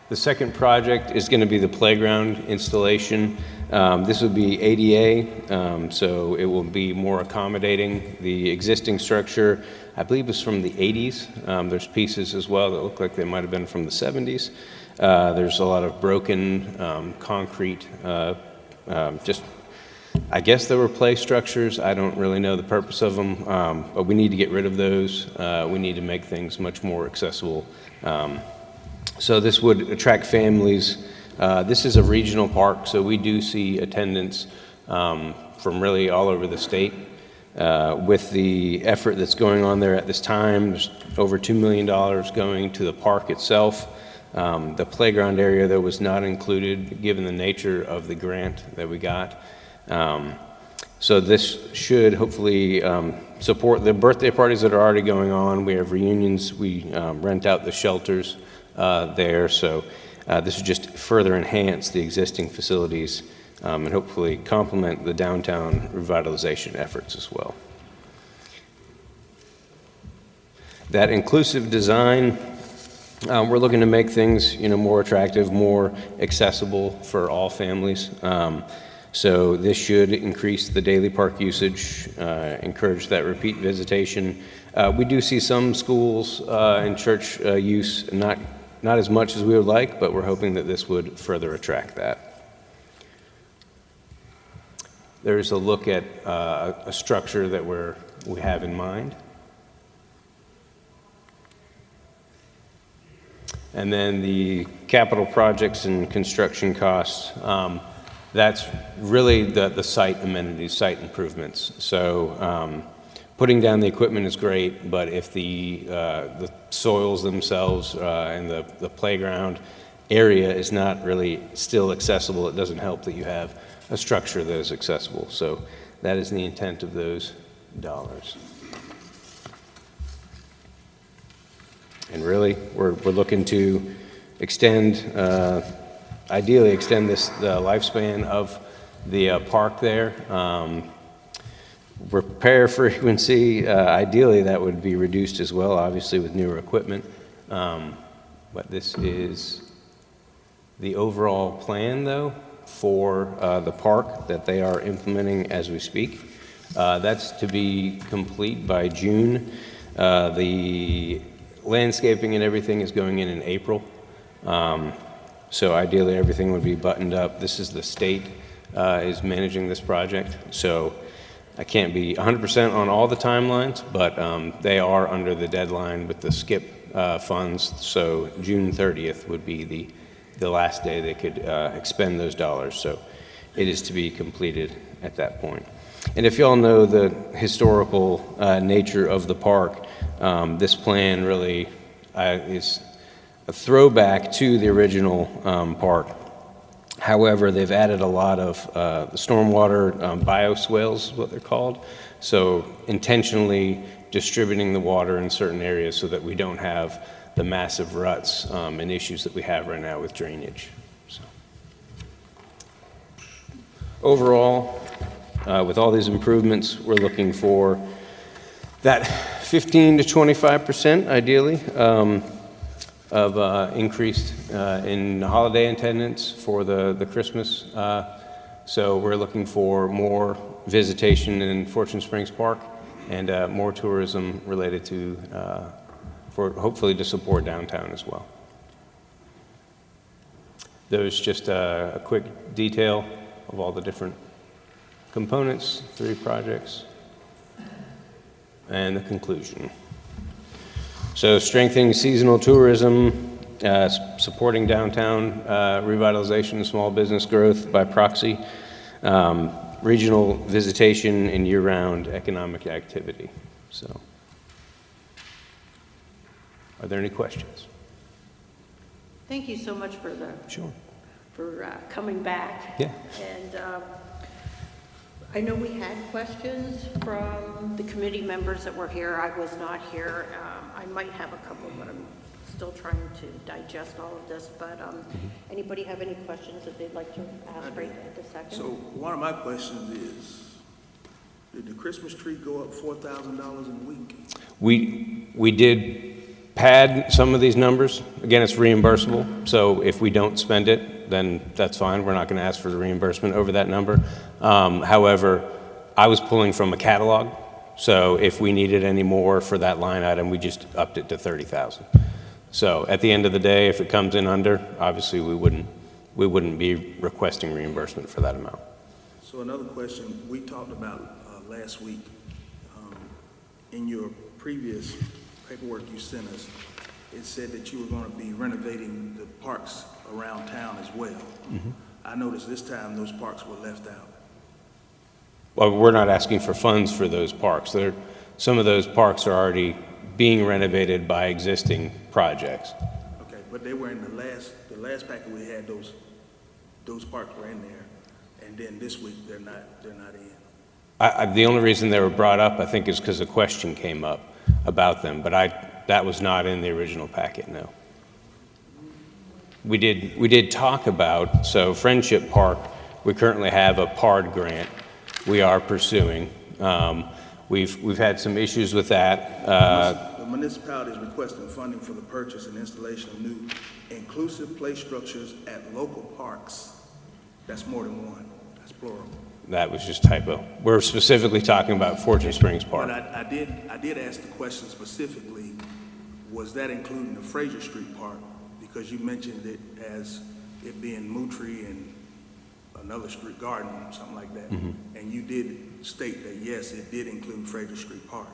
The second project is going to be the playground installation. This would be ADA, so it will be more accommodating. The existing structure, I believe, is from the 80s. There's pieces as well that look like they might have been from the 70s. There's a lot of broken concrete, I guess they were play structures. I don't really know the purpose of them, but we need to get rid of those. We need to make things much more accessible. So this would attract families. This is a regional park, so we do see attendance from really all over the state. With the effort that's going on there at this time, there's over $2 million going to the park itself. The playground area, though, was not included given the nature of the grant that we got. So this should hopefully support the birthday parties that are already going on. We have reunions. We rent out the shelters there. So this would just further enhance the existing facilities and hopefully complement the downtown revitalization efforts as well. That inclusive design, we're looking to make things, more attractive, more accessible for all families. So this should increase the daily park usage, encourage that repeat visitation. We do see some schools and church use, not as much as we would like, but we're hoping that this would further attract that. There's a look at a structure that we have in mind. And then the capital projects and construction costs, that's really the site amenities, site improvements. So putting down the equipment is great, but if the soils themselves and the playground area is not really still accessible, it doesn't help that you have a structure that is accessible. So that is the intent of those dollars. And really, we're looking to extend, ideally extend the lifespan of the park there. Repair frequency, ideally that would be reduced as well, obviously with newer equipment. But this is the overall plan, though, for the park that they are implementing as we speak. That's to be complete by June. The landscaping and everything is going in April. So ideally everything would be buttoned up. This is the state is managing this project. So I can't be 100% on all the timelines, but they are under the deadline with the skip funds. So June 30th would be the last day they could expend those dollars. So it is to be completed at that point. And if y'all know the historical nature of the park, this plan really is a throwback to the original park. However, they've added a lot of the stormwater bioswales, is what they're called. So intentionally distributing the water in certain areas so that we don't have the massive ruts and issues that we have right now with drainage. So. Overall, with all these improvements, we're looking for that 15 to 25%, ideally, of increased in holiday attendance for the Christmas. So we're looking for more visitation in Fortune Springs Park and more tourism related to, for hopefully to support downtown as well. There's just a quick detail of all the different components, 3 projects, and the conclusion. So strengthening seasonal tourism, supporting downtown revitalization and small business growth by proxy, regional visitation and year-round economic activity. So, are there any questions? Thank you so much for Sure. for coming back. Yeah. And I know we had questions from the committee members that were here. I was not here. I might have a couple, but I'm still trying to digest all of this. But anybody have any questions that they'd like to ask right at the second? So one of my questions is, did the Christmas tree go up $4,000 in a week? We did pad some of these numbers. Again, it's reimbursable. So if we don't spend it, then that's fine. We're not going to ask for the reimbursement over that number. However, I was pulling from a catalog. So if we needed any more for that line item, we just upped it to $30,000. So at the end of the day, if it comes in under, obviously we wouldn't be requesting reimbursement for that amount. So another question we talked about last week, in your previous paperwork you sent us, it said that you were going to be renovating the parks around town as well. Mm-hmm. I noticed this time those parks were left out. Well, we're not asking for funds for those parks. Some of those parks are already being renovated by existing projects. Okay, but they were in the last packet we had, those parks were in there, and then this week they're not in. The only reason they were brought up, I think, is because a question came up about them, but that was not in the original packet, no. We did talk about, so Friendship Park, we currently have a PARD grant we are pursuing. We've had some issues with that. The municipality is requesting funding for the purchase and installation of new inclusive play structures at local parks. That's more than one, that's plural. That was just typo. We're specifically talking about Fortune Springs Park. But I did ask the question specifically, was that including the Fraser Street Park? Because you mentioned it as it being Mootry and another street garden, something like that. Mm-hmm. And you did state that, yes, it did include Fraser Street Park.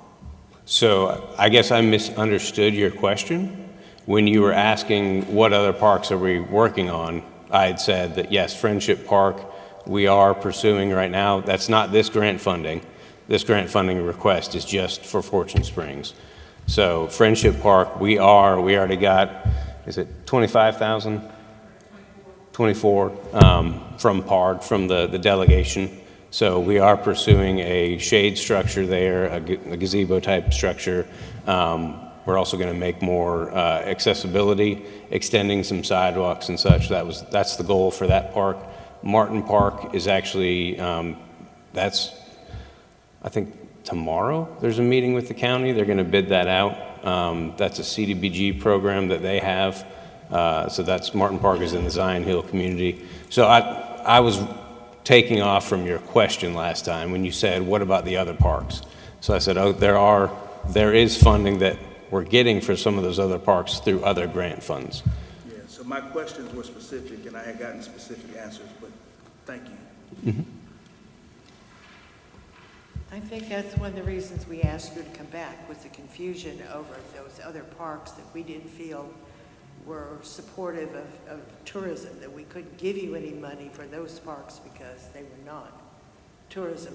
So I guess I misunderstood your question. When you were asking what other parks are we working on, I had said that yes, Friendship Park, we are pursuing right now. That's not this grant funding. This grant funding request is just for Fortune Springs. So Friendship Park, we already got, is it 25,000? 24 from PARD, from the delegation. So we are pursuing a shade structure there, a gazebo type structure. We're also going to make more accessibility, extending some sidewalks and such. That's the goal for that park. Martin Park is actually, that's, I think tomorrow there's a meeting with the county. They're going to bid that out. That's a CDBG program that they have. So that's, Martin Park is in the Zion Hill community. So I was taking off from your question last time when you said, what about the other parks? So I said, oh, there is funding that we're getting for some of those other parks through other grant funds. Yeah, so my questions were specific, and I had gotten specific answers, but thank you. Mm-hmm. I think that's one of the reasons we asked you to come back, was the confusion over those other parks that we didn't feel were supportive of tourism, that we couldn't give you any money for those parks because they were not tourism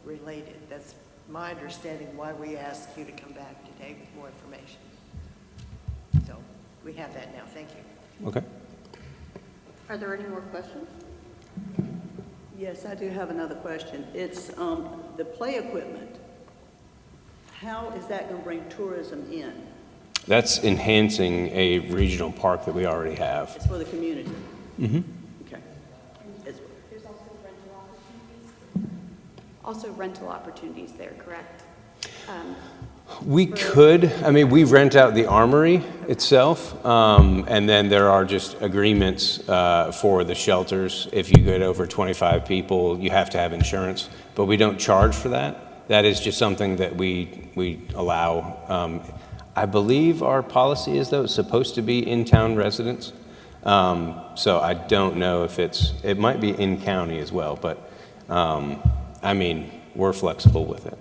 related. That's my understanding why we asked you to come back today with more information. So we have that now. Thank you. Okay. Are there any more questions? Yes, I do have another question. It's the play equipment. How is that going to bring tourism in? That's enhancing a regional park that we already have. It's for the community. Mm-hmm. Okay. There's also rental opportunities there, correct? We could, I mean, we rent out the armory itself, and then there are just agreements for the shelters. If you get over 25 people, you have to have insurance, but we don't charge for that. That is just something that we allow. I believe our policy is, though, it's supposed to be in-town residents. So I don't know if it might be in-county as well, but, I mean, we're flexible with it.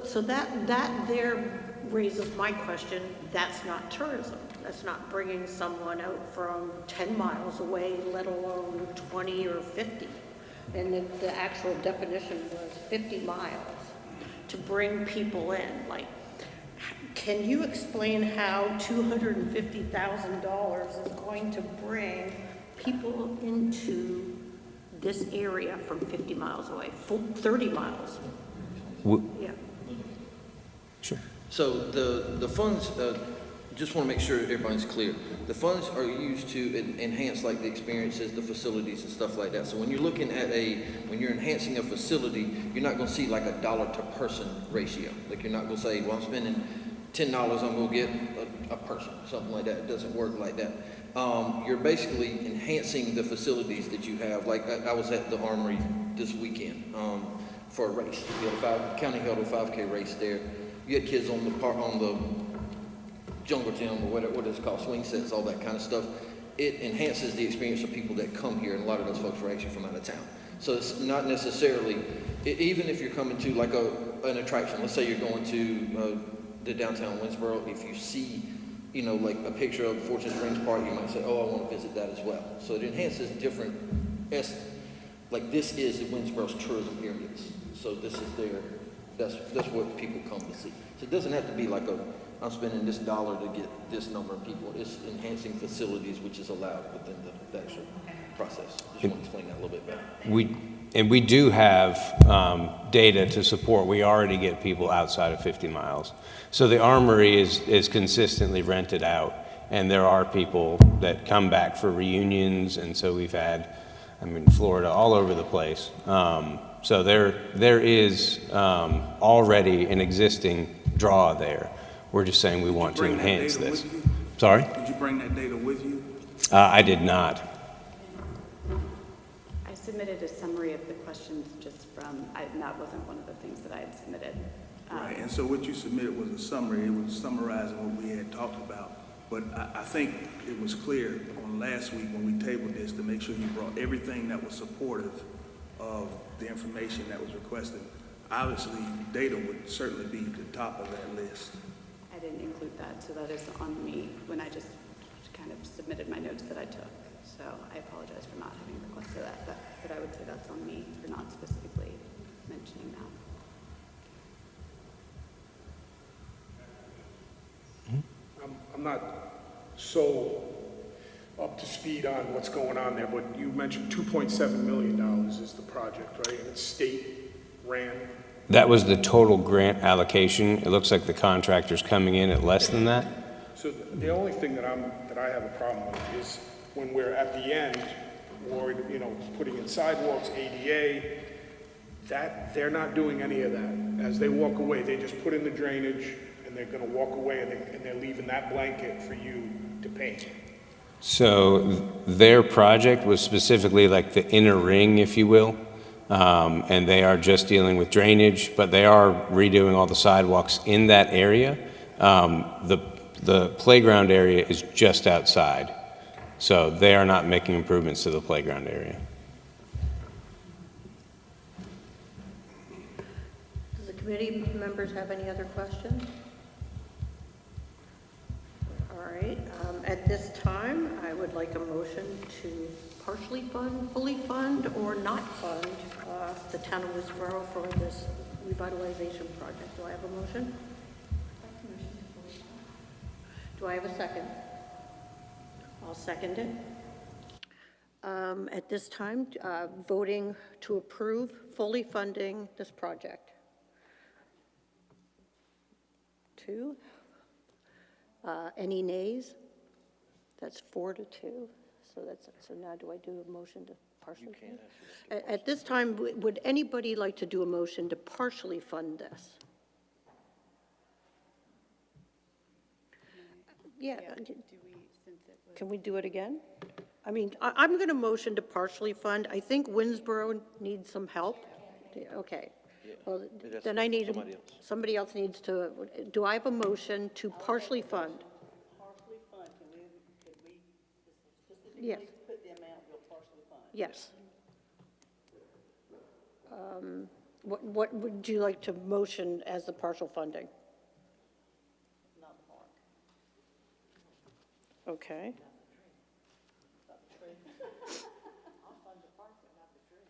So that there raises my question. That's not tourism. That's not bringing someone out from 10 miles away, let alone 20 or 50. And the actual definition was 50 miles to bring people in. Like, can you explain how $250,000 is going to bring people into this area from 50 miles away, 30 miles? Yeah. Sure. So the funds, just want to make sure everybody's clear. The funds are used to enhance like the experiences, the facilities and stuff like that. So when you're looking at when you're enhancing a facility, you're not going to see like a dollar to person ratio. Like you're not going to say, well, I'm spending $10, I'm going to get a person, something like that. It doesn't work like that. You're basically enhancing the facilities that you have. Like I was at the Armory this weekend for a race. County held a 5K race there. You had kids on the jungle gym or what it's called, swing sets, all that kind of stuff. It enhances the experience of people that come here, and a lot of those folks were actually from out of town. So it's not necessarily, even if you're coming to like an attraction, let's say you're going to the downtown Winsboro, if you see, you know, like a picture of Fortune Springs Park, you might say, oh, I want to visit that as well. So it enhances different, like this is Winsboro's tourism areas. So this is that's what people come to see. So it doesn't have to be like I'm spending this dollar to get this number of people. It's enhancing facilities, which is allowed within the actual process. Just want to explain that a little bit better. We do have data to support. We already get people outside of 50 miles. So the Armory is consistently rented out, and there are people that come back for reunions, and so we've had, I mean, Florida, all over the place. So there is already an existing draw there. We're just saying we want to enhance this. Sorry? Did you bring that data with you? I did not. I submitted a summary of the questions just from, and that wasn't one of the things that I had submitted. Right, and so what you submitted was a summary. It was summarizing what we had talked about. But I think it was clear on last week when we tabled this to make sure you brought everything that was supportive of the information that was requested. Obviously, data would certainly be the top of that list. I didn't include that, so that is on me when I just kind of submitted my notes that I took. So I apologize for not having requested that, but I would say that's on me for not specifically mentioning that. I'm not so up to speed on what's going on there, but you mentioned $2.7 million is the project, right? And it's state ran. That was the total grant allocation. It looks like the contractor's coming in at less than that. So the only thing that I have a problem with is when we're at the end, or, you know, putting in sidewalks, ADA, that, they're not doing any of that. As they walk away, they just put in the drainage, and they're gonna walk away, and they're leaving that blanket for you to paint. So their project was specifically like the inner ring, if you will, and they are just dealing with drainage, but they are redoing all the sidewalks in that area. The playground area is just outside, so they are not making improvements to the playground area. Does the committee members have any other questions? All right, at this time, I would like a motion to partially fund, fully fund, or not fund the town of Westboro for this revitalization project. Do I have a motion? Do I have a second? I'll second it. At this time, voting to approve fully funding this project. 2. Any nays? That's 4-2. So now do I do a motion to partially fund? At this time, would anybody like to do a motion to partially fund this? Yeah. Can we do it again? I mean, I'm going to motion to partially fund. I think Winsboro needs some help. Okay. Well, then I need, somebody else needs to, do I have a motion to partially fund? Partially fund, could we specifically Yes. put the amount we'll partially fund? Yes. What would you like to motion as the partial funding? Not the park. Okay. I'll fund the park, but not the tree.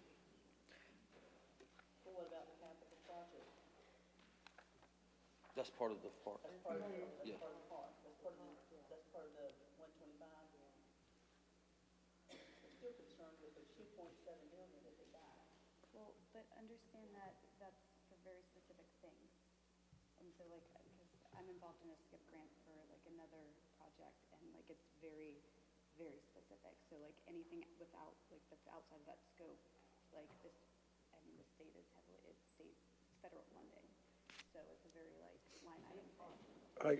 Well, what about the capital project? That's part of the park. That's part of the, Yeah. that's part of the park, that's part of the 125. I'm still concerned with the 2.7 million that they got. Well, but understand that that's for very specific things. And so like, because I'm involved in a SCIP grant for like another project and like it's very, very specific. So like anything without, like that's outside of that scope, like this, I mean, the state is heavily, it's state, federal funding. So it's a very like line item thing.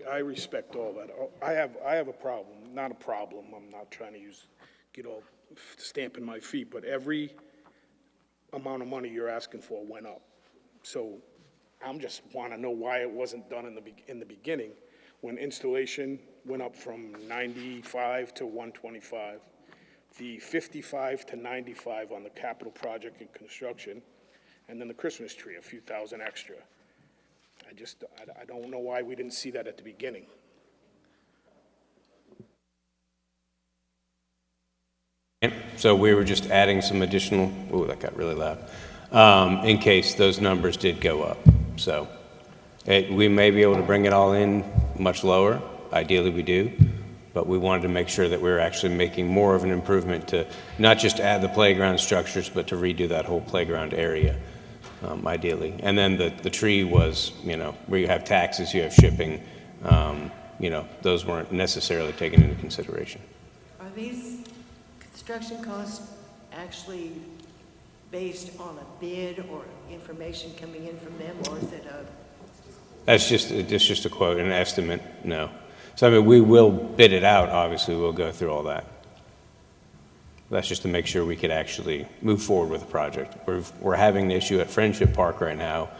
I respect all that. I have a problem, not a problem, I'm not trying to get all stamping my feet, but every amount of money you're asking for went up. So I'm just want to know why it wasn't done in the beginning, when installation went up from 95 to 125, the 55 to 95 on the capital project and construction, and then the Christmas tree, a few thousand extra. I don't know why we didn't see that at the beginning. So we were just adding some additional, ooh, that got really loud, in case those numbers did go up. So we may be able to bring it all in much lower. Ideally, we do. But we wanted to make sure that we were actually making more of an improvement to not just add the playground structures, but to redo that whole playground area, ideally. And then the tree was, you know, where you have taxes, you have shipping, you know, those weren't necessarily taken into consideration. Are these construction costs actually based on a bid or information coming in from them, or is it a? It's just a quote, an estimate, no. So, I mean, we will bid it out, obviously, we'll go through all that. That's just to make sure we could actually move forward with the project. We're having an issue at Friendship Park right now.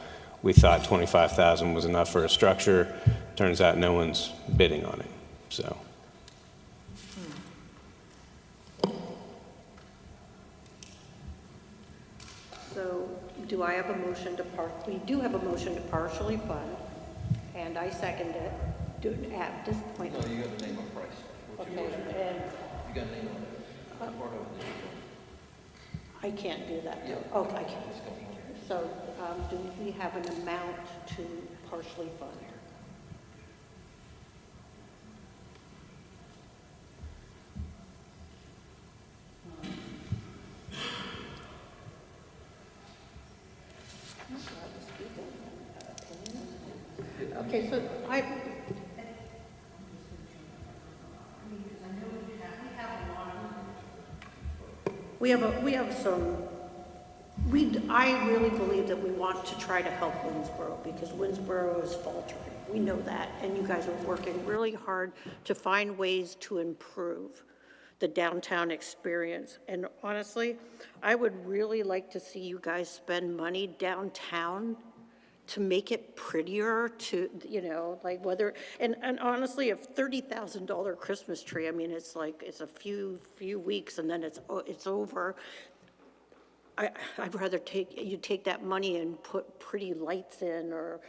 We thought 25,000 was enough for a structure. Turns out no one's bidding on it, so. So do I have a motion to we do have a motion to partially fund, and I second it. At this point. No, you got to name a price. Okay, and You got to name a part of it. I can't do that. Yeah. Oh, I can't. So, do we have an amount to partially fund? Okay, so I really believe that we want to try to help Winsboro, because Winsboro is faltering. We know that, and you guys are working really hard to find ways to improve the downtown experience. And honestly, I would really like to see you guys spend money downtown to make it prettier, to, like whether, and honestly, a $30,000 Christmas tree, I mean, it's like, it's a few weeks and then it's over. I'd rather you take that money and put pretty lights in, or,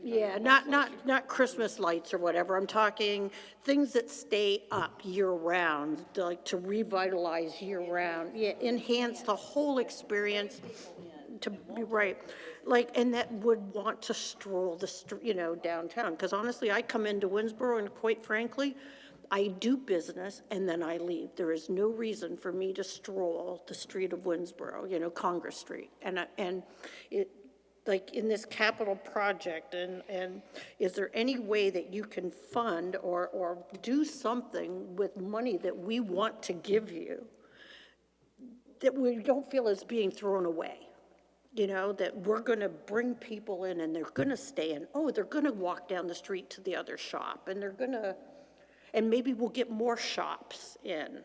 yeah, not Christmas lights or whatever. I'm talking things that stay up year-round, like to revitalize year-round. Yeah, enhance the whole experience. To be right, like, and that would want to stroll the downtown. Because honestly, I come into Winsboro, and quite frankly, I do business and then I leave. There is no reason for me to stroll the street of Winsboro, Congress Street. And it, like in this capital project, and is there any way that you can fund or do something with money that we want to give you that we don't feel is being thrown away? That we're going to bring people in and they're going to stay in. Oh, they're going to walk down the street to the other shop, and they're going to, and maybe we'll get more shops in.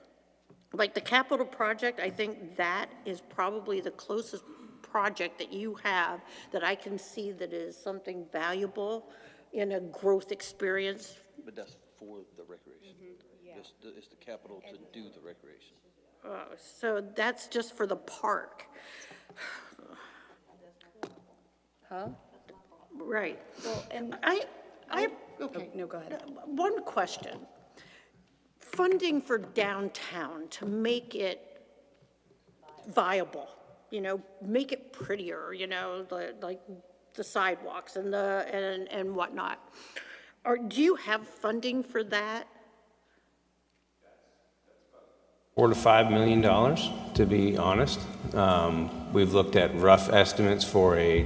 Like the capital project, I think that is probably the closest project that you have that I can see that is something valuable in a growth experience. But that's for the recreation. It's the capital to do the recreation. So that's just for the park. Huh? Right. Well, and okay. no, go ahead. One question. Funding for downtown to make it viable, make it prettier, like the sidewalks and and whatnot. Do you have funding for that? $4 to $5 million, to be honest. We've looked at rough estimates for a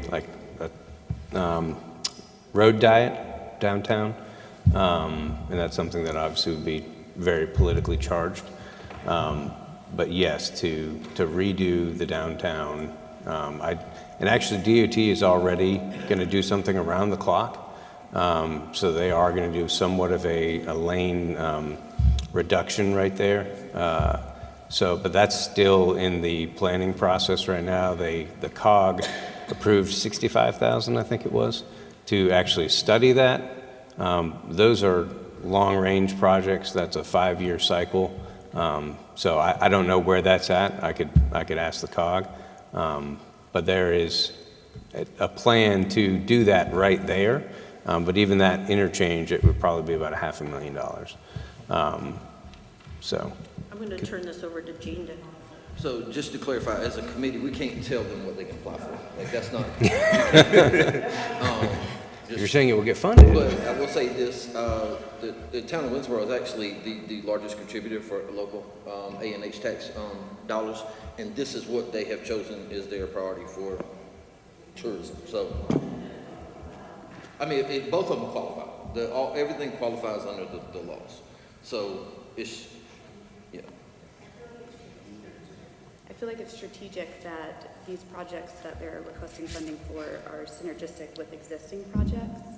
road diet downtown, and that's something that obviously would be very politically charged. But yes, to redo the downtown, and actually DOT is already going to do something around the clock. So they are going to do somewhat of a lane reduction right there. But that's still in the planning process right now. The COG approved $65,000, I think it was, to actually study that. Those are long-range projects. That's a 5-year cycle. So I don't know where that's at. I could ask the COG. But there is a plan to do that right there. But even that interchange, it would probably be about $500,000. I'm going to turn this over to Jean to. So just to clarify, as a committee, we can't tell them what they can apply for. Like, that's not. You're saying it will get funded. But I will say this, the town of Winsboro is actually the largest contributor for local H Tax dollars, and this is what they have chosen is their priority for tourism. So, I mean, both of them qualify. Everything qualifies under the laws. So it's, yeah. I feel like it's strategic that these projects that they're requesting funding for are synergistic with existing projects.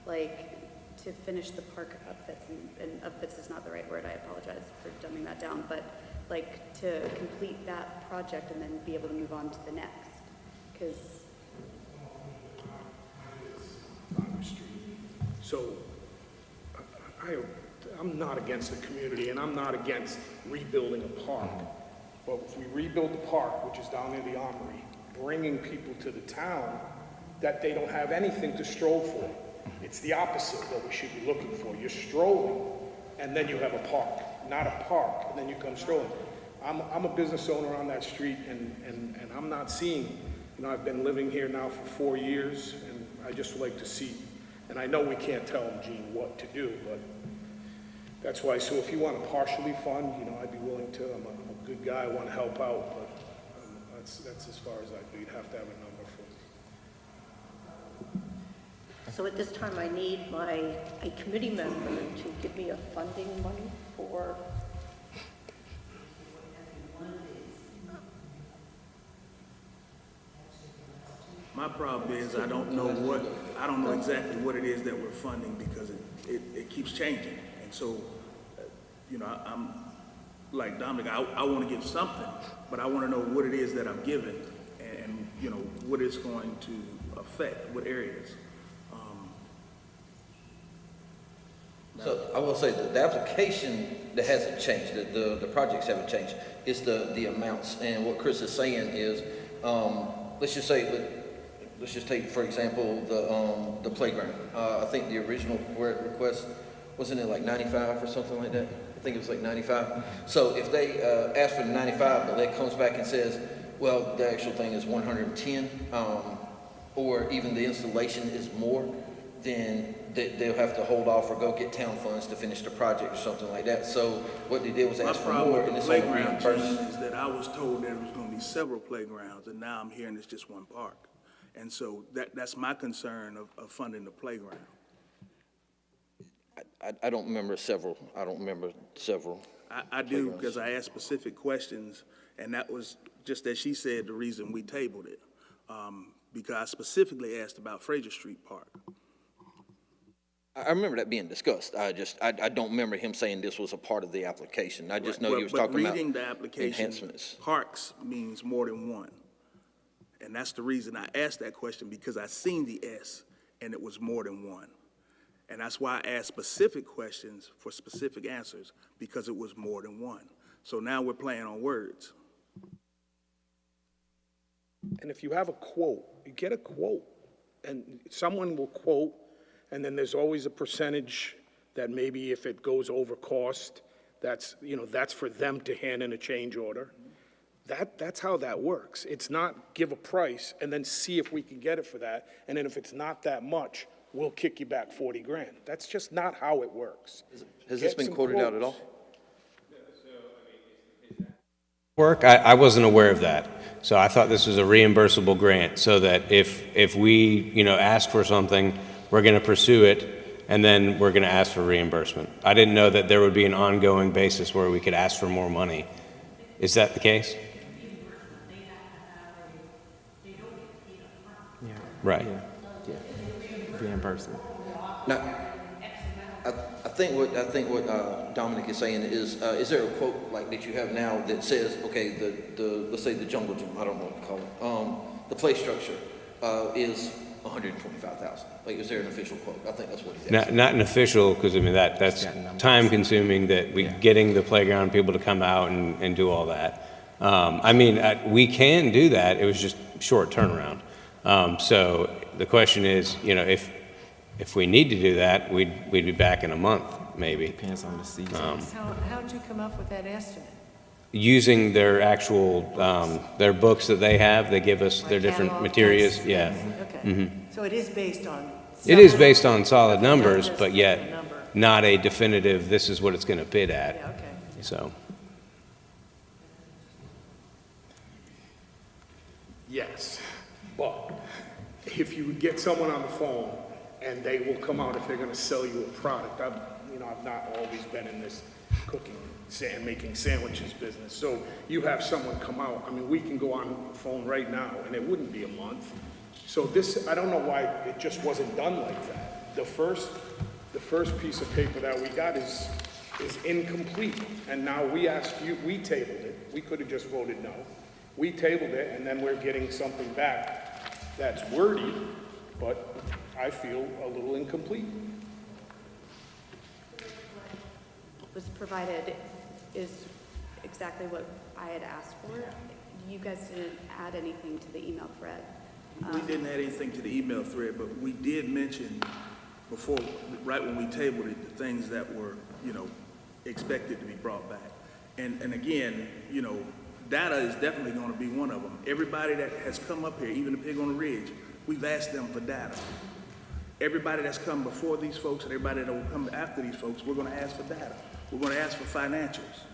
Like, to finish the park upfits, and upfits is not the right word, I apologize for dumbing that down, but like to complete that project and then be able to move on to the next, because. So I'm not against the community, and I'm not against rebuilding a park. But if we rebuild the park, which is down near the Armory, bringing people to the town that they don't have anything to stroll for. It's the opposite of what we should be looking for. You're strolling, and then you have a park, not a park, and then you come strolling. I'm a business owner on that street, and I'm not seeing, I've been living here now for 4 years, and I just would like to see, and I know we can't tell them, Gene, what to do, but that's why, so if you want to partially fund, I'd be willing to. I'm a good guy, I want to help out, but that's as far as I do. You'd have to have a number for. So at this time, I need a committee member to give me a funding money for. My problem is I don't know exactly what it is that we're funding because it keeps changing. And so, I'm like Dominic, I want to give something, but I want to know what it is that I'm giving and what it's going to affect, what areas. So I will say that the application that hasn't changed, the projects haven't changed. It's the amounts. And what Chris is saying is, let's just take, for example, the playground. I think the original request, wasn't it like 95 or something like that? I think it was like 95. So if they ask for the 95, but that comes back and says, well, the actual thing is 110, or even the installation is more, then they'll have to hold off or go get town funds to finish the project or something like that. So what they did was ask for more, and it's all reimbursed. Is that I was told there was going to be several playgrounds, and now I'm hearing it's just one park. And so that's my concern of funding the playground. I don't remember several. I do, because I asked specific questions, and that was, just as she said, the reason we tabled it. Because I specifically asked about Fraser Street Park. I remember that being discussed. I don't remember him saying this was a part of the application. I just know he was talking about reading the application, enhancements. Parks means more than one. And that's the reason I asked that question, because I seen the S, and it was more than one. And that's why I asked specific questions for specific answers, because it was more than one. So now we're playing on words. And if you have a quote, you get a quote, and someone will quote, and then there's always a percentage that maybe if it goes over cost, that's for them to hand in a change order. That's how that works. It's not give a price and then see if we can get it for that, and then if it's not that much, we'll kick you back 40 grand. That's just not how it works. Has this been quoted out at all? Work, I wasn't aware of that. So I thought this was a reimbursable grant, so that if we, ask for something, we're going to pursue it, and then we're going to ask for reimbursement. I didn't know that there would be an ongoing basis where we could ask for more money. Is that the case? Yeah. Right. Yeah. Reimbursement. Now, I think what Dominic is saying is there a quote like that you have now that says, okay, let's say the jungle gym, I don't know what to call it, the play structure is $125,000. Like, is there an official quote? I think that's what he's asking. Not an official, because that's time consuming, that getting the playground people to come out and do all that. We can do that. It was just short turnaround. So the question is, if we need to do that, we'd be back in a month, maybe. Depends on the season. How'd you come up with that estimate? Using their actual, their books that they have, they give us their different catalog materials, tests? yeah. Okay. So it is based on. It is based on solid numbers, just but a yet number. not a definitive, this is what it's going to bid at. Yeah, okay. So, Yes, but if you get someone on the phone and they will come out if they're gonna sell you a product, I've not always been in this cooking, making sandwiches business, so you have someone come out, we can go on the phone right now and it wouldn't be a month. So this, I don't know why it just wasn't done like that. The first piece of paper that we got is incomplete, and now we asked you, we tabled it, we could have just voted no. We tabled it, and then we're getting something back that's wordy, but I feel a little incomplete. Was provided is exactly what I had asked for. You guys didn't add anything to the email thread. We didn't add anything to the email thread, but we did mention before, right when we tabled it, the things that were, expected to be brought back. And again, data is definitely going to be one of them. Everybody that has come up here, even the Pig on the Ridge, we've asked them for data. Everybody that's come before these folks and everybody that will come after these folks, we're going to ask for data. We're going to ask for financials.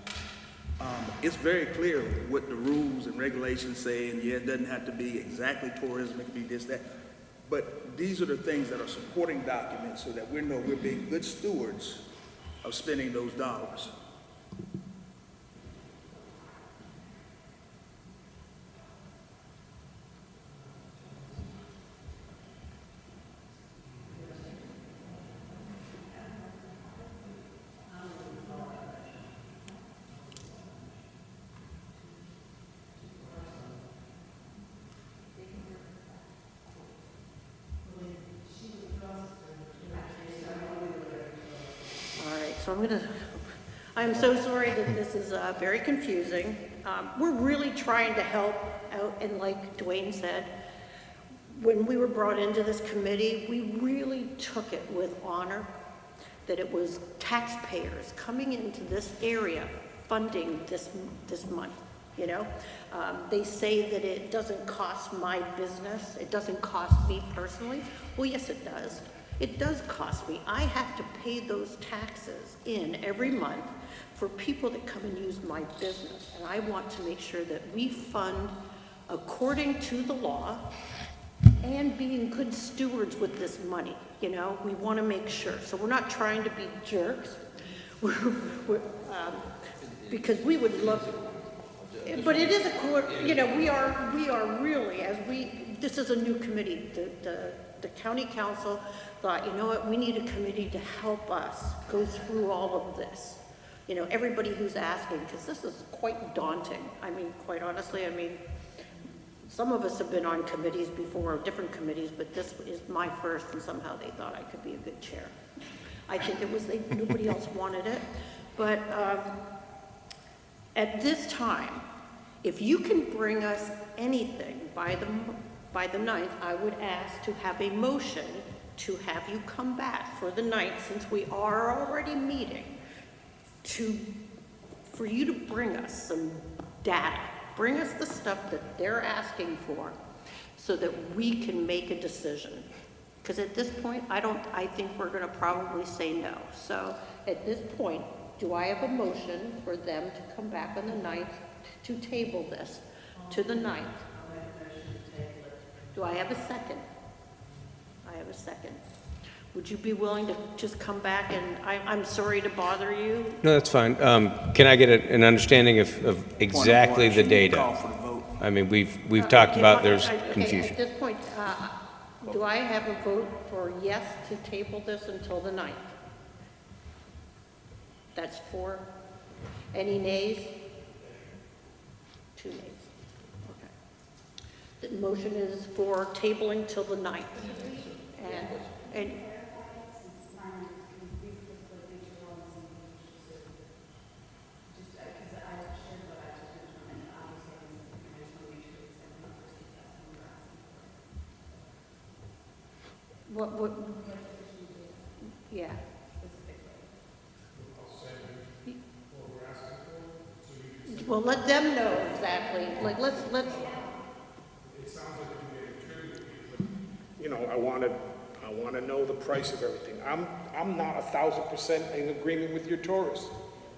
It's very clear what the rules and regulations say, and yeah, it doesn't have to be exactly tourism, it can be this, that. But these are the things that are supporting documents so that we know we're being good stewards of spending those dollars. So I'm so sorry that this is very confusing. We're really trying to help out, and like Dwayne said, when we were brought into this committee, we really took it with honor that it was taxpayers coming into this area funding this money, They say that it doesn't cost my business, it doesn't cost me personally. Well, yes, it does. It does cost me. I have to pay those taxes in every month for people that come and use my business. And I want to make sure that we fund according to the law and being good stewards with this money, We want to make sure. So we're not trying to be jerks. Because we would love, but it is we are really, this is a new committee. The county council thought, you know what, we need a committee to help us go through all of this. Everybody who's asking, because this is quite daunting. Quite honestly, some of us have been on committees before, different committees, but this is my first, and somehow they thought I could be a good chair. I think it was, nobody else wanted it. But at this time, if you can bring us anything by the 9th, I would ask to have a motion to have you come back for the 9th, since we are already meeting, for you to bring us some data. Bring us the stuff that they're asking for so that we can make a decision. Because at this point, I think we're going to probably say no. So at this point, do I have a motion for them to come back on the 9th to table this to the 9th? Do I have a second? I have a second. Would you be willing to just come back, and I'm sorry to bother you? No, that's fine. Can I get an understanding of exactly the data? We've talked about there's confusion. At this point, do I have a vote for yes to table this until the 9th? That's 4. Any nays? 2 nays. Okay. The motion is for tabling till the 9th. And what, yeah. Well, let them know exactly, let's. I want to know the price of everything. I'm not 1,000% in agreement with your tourist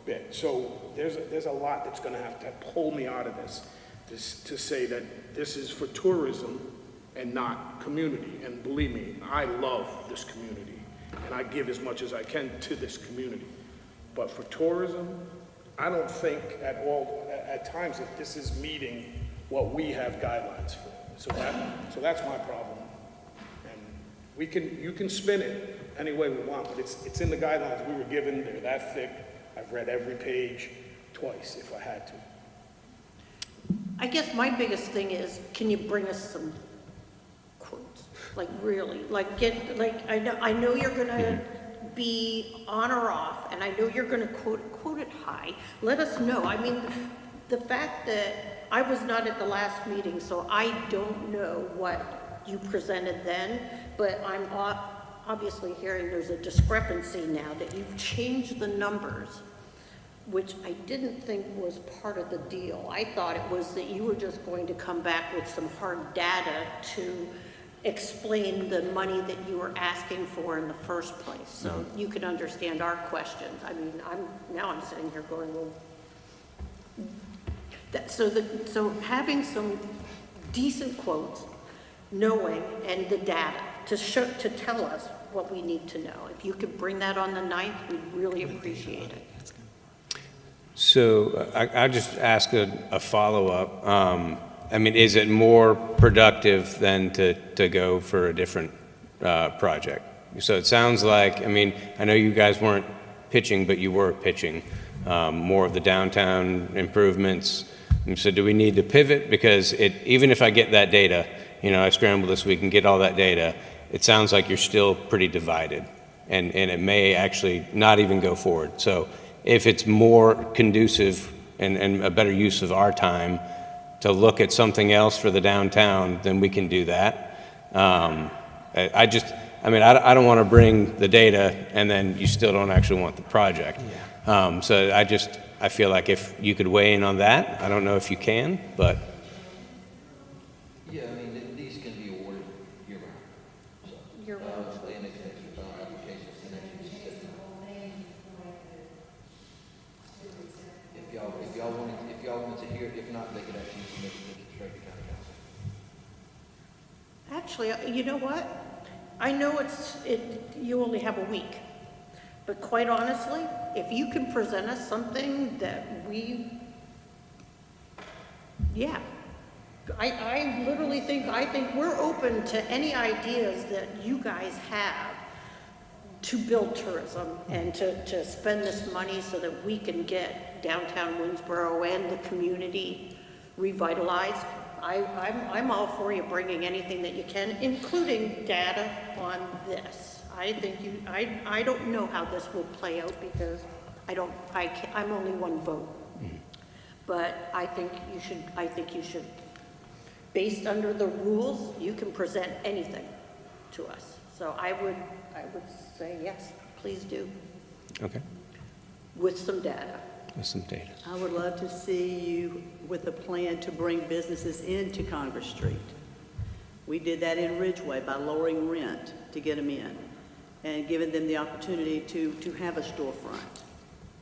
bit. So there's a lot that's going to have to pull me out of this to say that this is for tourism and not community. And believe me, I love this community, and I give as much as I can to this community. But for tourism, I don't think at times that this is meeting what we have guidelines for. So that's my problem. And you can spin it any way we want, but it's in the guidelines we were given. They're that thick. I've read every page twice if I had to. I guess my biggest thing is, can you bring us some quotes? Really, I know you're gonna be on or off, and I know you're gonna quote it high, let us know. I mean, the fact that I was not at the last meeting, so I don't know what you presented then, but I'm obviously hearing there's a discrepancy now that you've changed the numbers, which I didn't think was part of the deal. I thought it was that you were just going to come back with some hard data to explain the money that you were asking for in the first place, so you could understand our questions. I mean, I'm sitting here going, well, so having some decent quotes, knowing, and the data to tell us what we need to know. If you could bring that on the 9th, we'd really appreciate it. So I just ask a follow-up. I mean, is it more productive than to go for a different project? So it sounds like, I mean, I know you guys weren't pitching, but you were pitching more of the downtown improvements. And so do we need to pivot? Because even if I get that data, I scramble this week and get all that data, it sounds like you're still pretty divided, and it may actually not even go forward. So if it's more conducive and a better use of our time to look at something else for the downtown, then we can do that. I don't want to bring the data and then you still don't actually want the project. So I feel like if you could weigh in on that, I don't know if you can, but. Yeah, I mean, these can be awarded year-round. So, Year-round. and applications can actually be set. If y'all wanted to hear it, if not, they could actually submit it to the Shreveport County Council. Actually, you know what? I know you only have a week, but quite honestly, if you can present us something that I literally think we're open to any ideas that you guys have to build tourism and to spend this money so that we can get downtown Winsboro and the community revitalized. I'm all for you bringing anything that you can, including data on this. I think I don't know how this will play out because I'm only one vote. But I think you should, based under the rules, you can present anything to us. So I would say yes, please do. Okay. With some data. With some data. I would love to see you with a plan to bring businesses into Congress Street. We did that in Ridgeway by lowering rent to get them in and giving them the opportunity to have a storefront.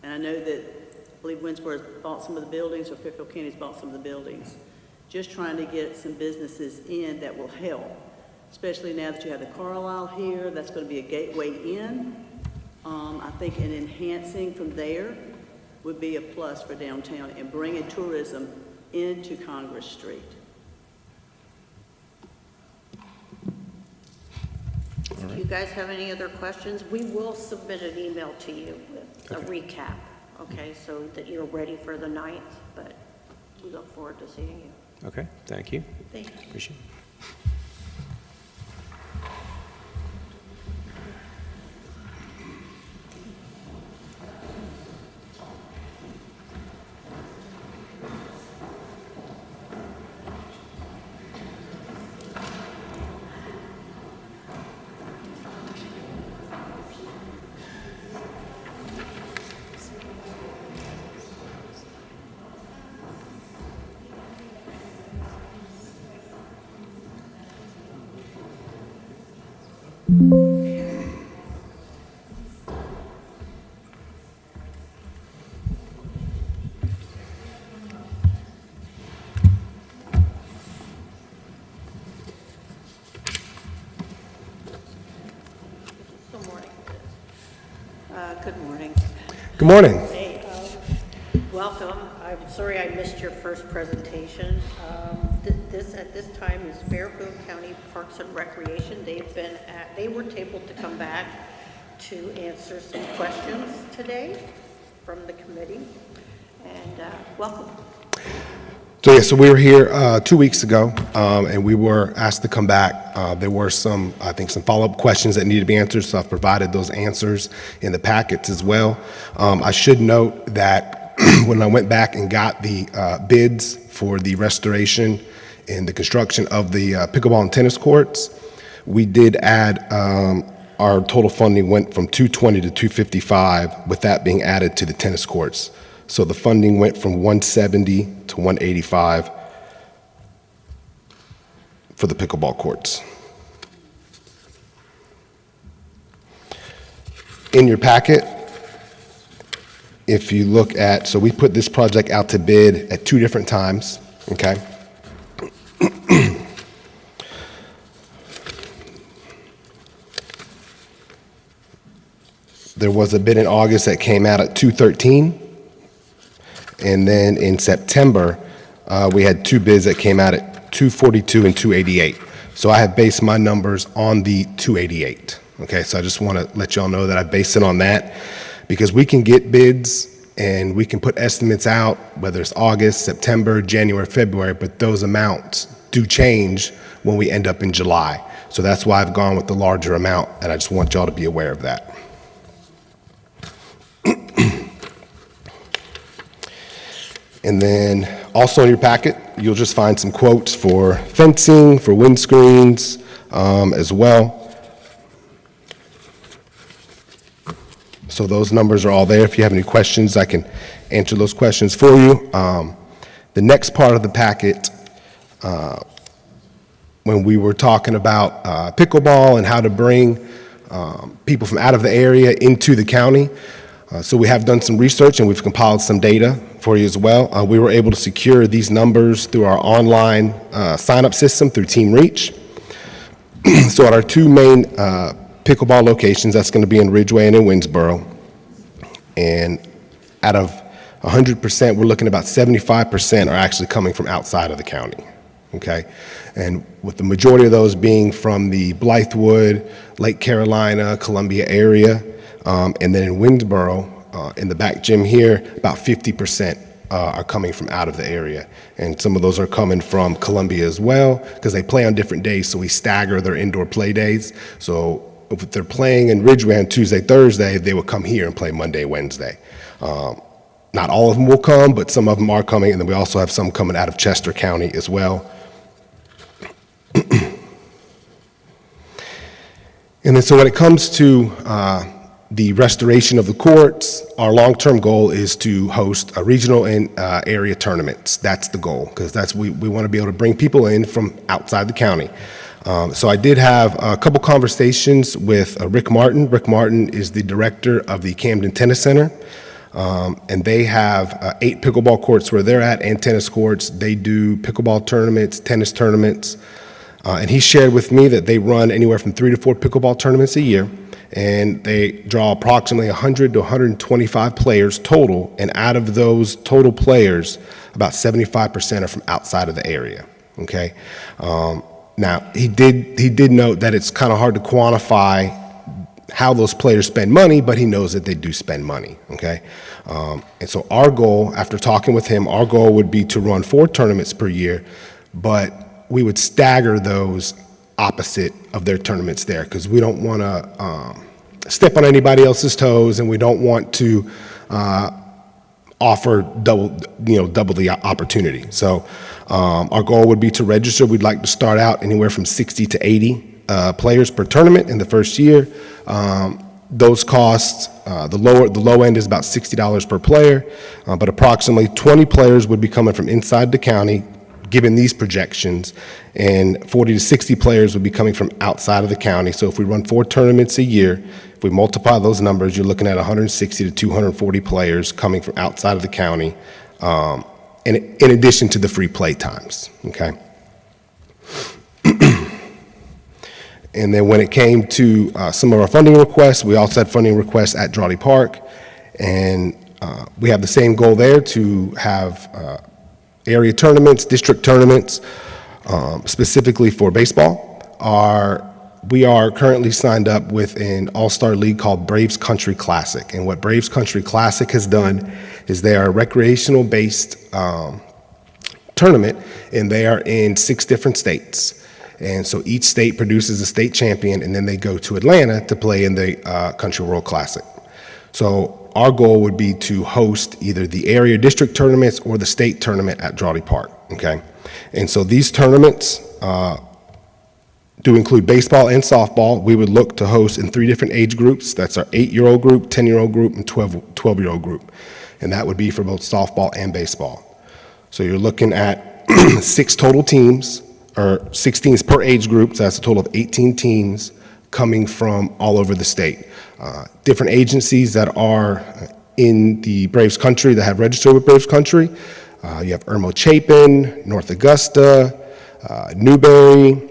And I know that, I believe Winsboro's bought some of the buildings, or Fairfield County's bought some of the buildings. Just trying to get some businesses in that will help, especially now that you have the Carlisle here. That's going to be a gateway in. I think an enhancing from there would be a plus for downtown and bringing tourism into Congress Street. If you guys have any other questions, we will submit an email to you with a recap, okay, so that you're ready for the 9th, but we look forward to seeing you. Okay, thank you. Thank you. Appreciate it. Good morning. Good morning. Hey, welcome. I'm sorry I missed your first presentation. This at this time is Fairfield County Parks and Recreation. They were tabled to come back to answer some questions today from the committee. And welcome. So we were here 2 weeks ago, and we were asked to come back. There were some follow-up questions that needed to be answered, so I've provided those answers in the packets as well. I should note that when I went back and got the bids for the restoration and the construction of the pickleball and tennis courts, we did add, our total funding went from 220 to 255, with that being added to the tennis courts. So the funding went from 170 to 185 for the pickleball courts. In your packet, if you look at, so we put this project out to bid at 2 different times, okay? There was a bid in August that came out at 213. And then in September, we had 2 bids that came out at 242 and 288. So I have based my numbers on the 288. Okay, so I just want to let y'all know that I based it on that, because we can get bids and we can put estimates out, whether it's August, September, January, February, but those amounts do change when we end up in July. So that's why I've gone with the larger amount, and I just want y'all to be aware of that. And then also in your packet, you'll just find some quotes for fencing, for windscreens, as well. So those numbers are all there. If you have any questions, I can answer those questions for you. The next part of the packet, when we were talking about pickleball and how to bring people from out of the area into the county, so we have done some research and we've compiled some data for you as well. We were able to secure these numbers through our online sign-up system through Team Reach. So at our 2 main pickleball locations, that's going to be in Ridgeway and in Winsboro. And out of 100%, we're looking at about 75% are actually coming from outside of the county. Okay, and with the majority of those being from the Blythewood, Lake Carolina, Columbia area. And then in Winsboro, in the back gym here, about 50% are coming from out of the area. And some of those are coming from Columbia as well, because they play on different days, so we stagger their indoor play days. So if they're playing in Ridgeway on Tuesday, Thursday, they will come here and play Monday, Wednesday. Not all of them will come, but some of them are coming, and then we also have some coming out of Chester County as well. And then so when it comes to the restoration of the courts, our long-term goal is to host a regional and area tournaments. That's the goal, because we want to be able to bring people in from outside the county. So I did have a couple conversations with Rick Martin. Rick Martin is the director of the Camden Tennis Center, and they have 8 pickleball courts where they're at, and tennis courts. They do pickleball tournaments, tennis tournaments, and he shared with me that they run anywhere from 3 to 4 pickleball tournaments a year. And they draw approximately 100 to 125 players total, and out of those total players, about 75% are from outside of the area, okay? Now, he did note that it's kind of hard to quantify how those players spend money, but he knows that they do spend money, okay? And so our goal, after talking with him, our goal would be to run 4 tournaments per year, but we would stagger those opposite of their tournaments there, because we don't want to step on anybody else's toes, and we don't want to offer double the opportunity. So our goal would be to register. We'd like to start out anywhere from 60 to 80 players per tournament in the first year. Those costs, the low end is about $60 per player, but approximately 20 players would be coming from inside the county, given these projections, and 40 to 60 players would be coming from outside of the county. So if we run 4 tournaments a year, if we multiply those numbers, you're looking at 160 to 240 players coming from outside of the county, in addition to the free play times, okay? And then when it came to some of our funding requests, we also had funding requests at Drawley Park, and we have the same goal there to have area tournaments, district tournaments, specifically for baseball. We are currently signed up with an all-star league called Braves Country Classic. And what Braves Country Classic has done is they are recreational-based tournament, and they are in 6 different states. And so each state produces a state champion, and then they go to Atlanta to play in the Country World Classic. So our goal would be to host either the area district tournaments or the state tournament at Drawley Park, okay? And so these tournaments do include baseball and softball. We would look to host in 3 different age groups. That's our 8-year-old group, 10-year-old group, and 12-year-old group. And that would be for both softball and baseball. So you're looking at 6 total teams, or 6 teams per age group, so that's a total of 18 teams coming from all over the state. Different agencies that are in the Braves country that have registered with Braves country. You have Irmo Chapin, North Augusta, Newberry,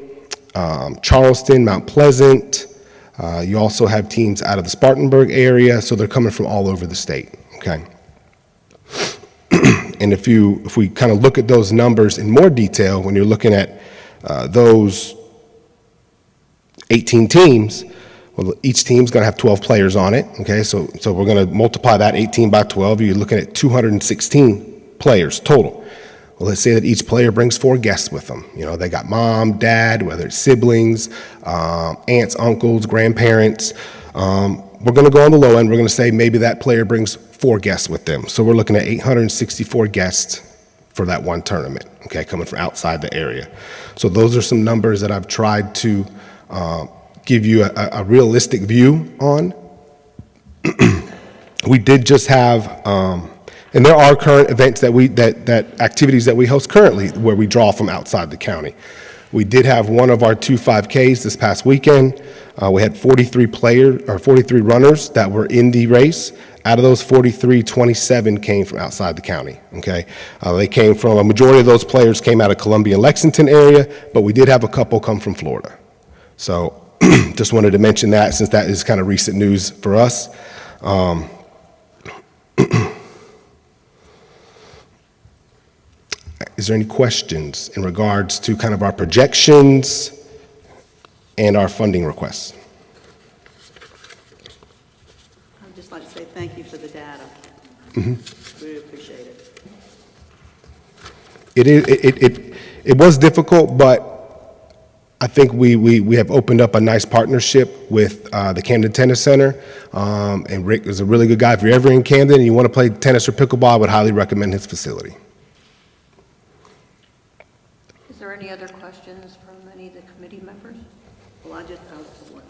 Charleston, Mount Pleasant. You also have teams out of the Spartanburg area, so they're coming from all over the state, okay? And if we kind of look at those numbers in more detail, when you're looking at those 18 teams, well, each team's going to have 12 players on it, okay? So we're going to multiply that 18 by 12. You're looking at 216 players total. Well, let's say that each player brings 4 guests with them. You know, they got mom, dad, whether it's siblings, aunts, uncles, grandparents. We're going to go on the low end. We're going to say maybe that player brings 4 guests with them. So we're looking at 864 guests for that one tournament, okay, coming from outside the area. So those are some numbers that I've tried to give you a realistic view on. We did just have, and there are current events that activities that we host currently where we draw from outside the county. We did have one of our 2 5Ks this past weekend. We had 43 runners that were in the race. Out of those 43, 27 came from outside the county, okay? They came from, a majority of those players came out of Columbia and Lexington area, but we did have a couple come from Florida. So just wanted to mention that since that is kind of recent news for us. Is there any questions in regards to kind of our projections and our funding requests? I'd just like to say thank you for the data. Really appreciate it. It was difficult, but I think we have opened up a nice partnership with the Camden Tennis Center, and Rick is a really good guy. If you're ever in Camden and you want to play tennis or pickleball, I would highly recommend his facility. Is there any other questions from any of the committee members? Well,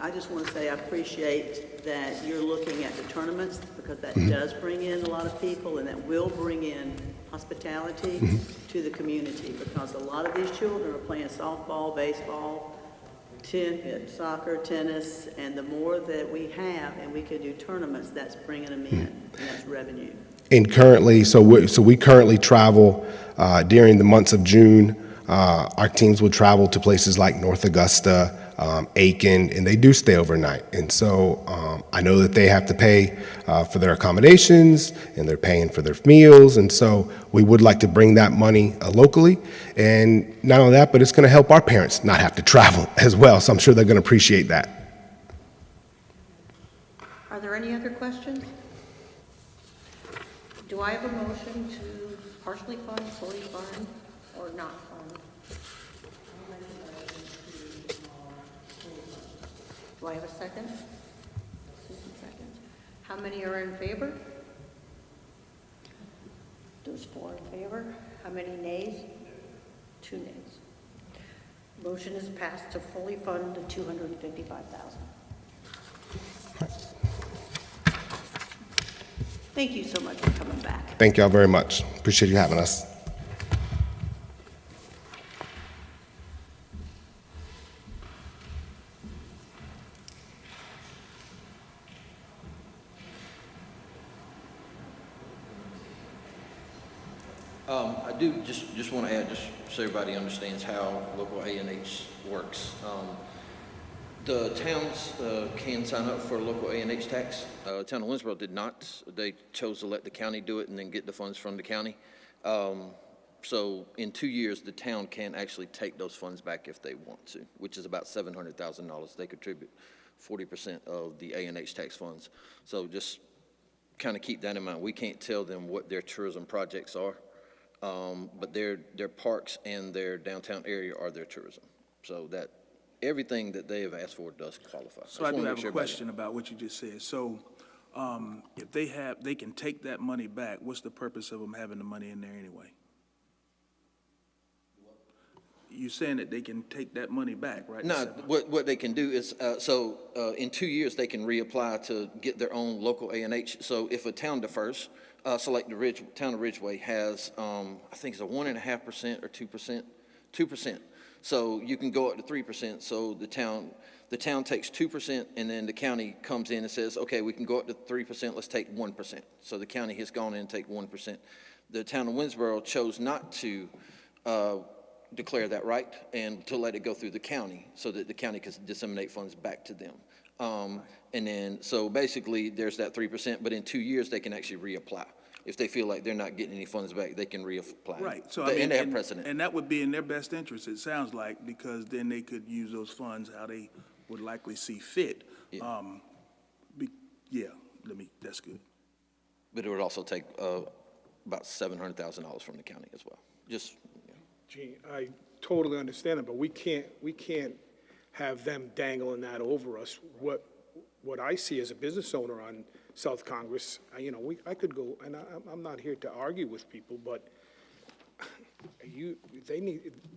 I just want to say I appreciate that you're looking at the tournaments, because that does bring in a lot of people, and that will bring in hospitality to the community, because a lot of these children are playing softball, baseball, soccer, tennis, and the more that we have and we can do tournaments, that's bringing them in, and that's revenue. And currently, so we currently travel during the months of June. Our teams would travel to places like North Augusta, Aiken, and they do stay overnight. And so I know that they have to pay for their accommodations, and they're paying for their meals. And so we would like to bring that money locally. And not only that, but it's going to help our parents not have to travel as well. So I'm sure they're going to appreciate that. Are there any other questions? Do I have a motion to partially fund, fully fund, or not fund? Do I have a second? Susan seconds. How many are in favor? Those 4 in favor. How many nays? 2 nays. Motion is passed to fully fund the $255,000. Thank you so much for coming back. Thank y'all very much. Appreciate you having us. I do just want to add, just so everybody understands how local A&H works. The towns can sign up for local A&H tax. Town of Winsboro did not. They chose to let the county do it and then get the funds from the county. So in 2 years, the town can actually take those funds back if they want to, which is about $700,000. They contribute 40% of the A&H tax funds. So just kind of keep that in mind. We can't tell them what their tourism projects are. But their parks and their downtown area are their tourism. So that, everything that they have asked for does qualify. So I just do wanna have make a sure everybody- question about what you just said. So, if they can take that money back, what's the purpose of them having the money in there anyway? You saying that they can take that money back, right? No, what they can do is, in 2 years, they can reapply to get their own local A&H. So if a town defers, so like the town of Ridgeway has, I think it's a 1.5% or 2%, 2%. So you can go up to 3%. So the town takes 2%, and then the county comes in and says, okay, we can go up to 3%, let's take 1%. So the county has gone in and take 1%. The town of Winsboro chose not to, declare that right and to let it go through the county so that the county can disseminate funds back to them. And then, so basically, there's that 3%, but in 2 years, they can actually reapply. If they feel like they're not getting any funds back, they can reapply. Right, so And they have precedent. and that would be in their best interest, it sounds like, because then they could use those funds how they would likely see fit. Yeah. That's good. But it would also take about $700,000 from the county as well. Just, Gee, I totally understand it, but we can't have them dangling that over us. What I see as a business owner on South Congress, I could go, and I'm not here to argue with people, but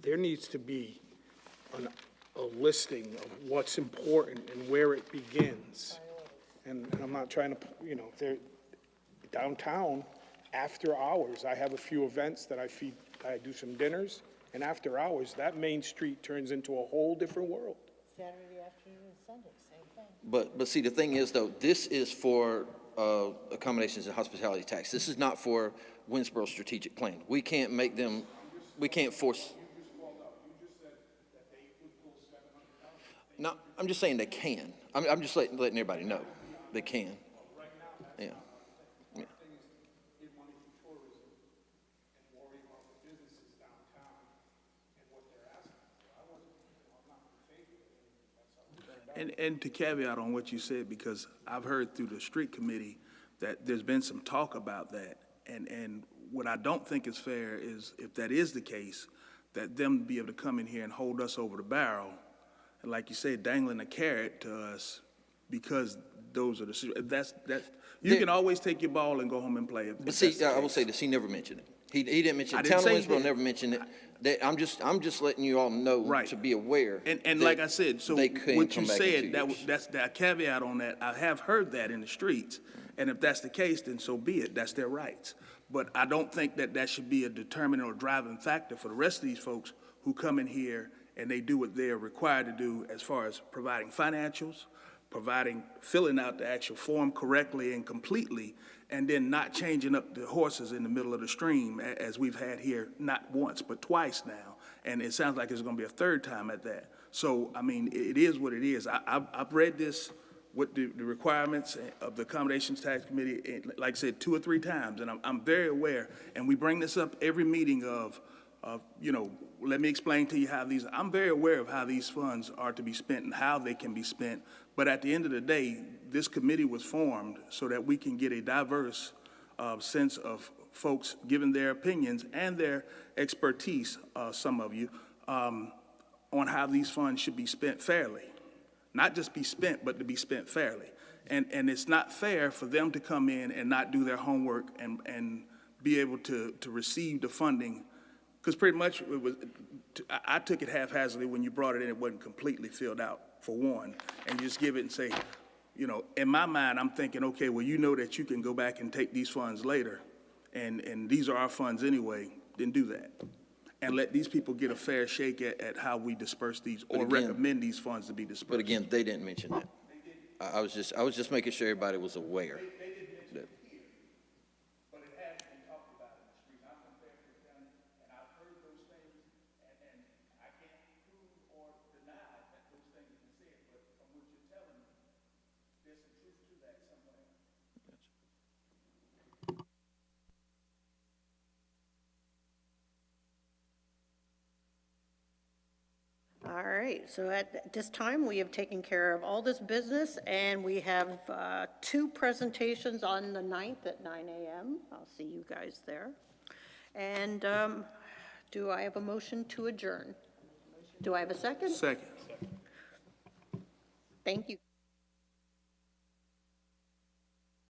there needs to be a listing of what's important and where it begins. And I'm not trying to, downtown, after hours, I have a few events that I do some dinners, and after hours, that main street turns into a whole different world. Saturday afternoon and Sunday, same thing. but see, the thing is, though, this is for accommodations and hospitality tax. This is not for Winsboro strategic plan. We can't make them, we can't force. No, I'm just saying they can. I'm just letting everybody know they can. Yeah. Yeah. And to caveat on what you said, because I've heard through the street committee that there's been some talk about that. And what I don't think is fair is, if that is the case, that them be able to come in here and hold us over the barrel, and like you said, dangling a carrot to us, because those are you can always take your ball and go home and play it. But see, I will say this, he never mentioned it. He didn't mention it. I didn't Town of say he Winsboro did. never mentioned it. I'm just letting you all know to be aware. And that like I said, so they couldn't what come you back in 2 said, years. that's that caveat on that. I have heard that in the streets, and if that's the case, then so be it. That's their rights. But I don't think that should be a determinant or driving factor for the rest of these folks who come in here and they do what they're required to do as far as providing financials, filling out the actual form correctly and completely, and then not changing up the horses in the middle of the stream, as we've had here not once, but twice now. And it sounds like it's gonna be a third time at that. So, I mean, it is what it is. I've read this, what the requirements of the Accommodations Tax Committee, like I said, 2 or 3 times, and I'm very aware, and we bring this up every meeting of, let me explain to you how I'm very aware of how these funds are to be spent and how they can be spent. But at the end of the day, this committee was formed so that we can get a diverse sense of folks giving their opinions and their expertise, some of you, on how these funds should be spent fairly. Not just be spent, but to be spent fairly. And it's not fair for them to come in and not do their homework and be able to receive the funding. Because pretty much I took it haphazardly when you brought it in. It wasn't completely filled out, for one. And you just give it and say, in my mind, I'm thinking, okay, well, you know that you can go back and take these funds later, and these are our funds anyway, then do that. And let these people get a fair shake at how we disperse these, or recommend these funds to be dispersed. But again, they didn't mention that. I was just making sure everybody was aware. that- But it has been talked about in the street. I'm from Fairfield County, and I've heard those things, and I can't prove or deny that those things have been said, but from what you're telling me, there's some truth to that somewhere. All right, so at this time, we have taken care of all this business, and we have 2 presentations on the 9th at 9 a.m. I'll see you guys there. And do I have a motion to adjourn? Do I have a second? Second. Thank you.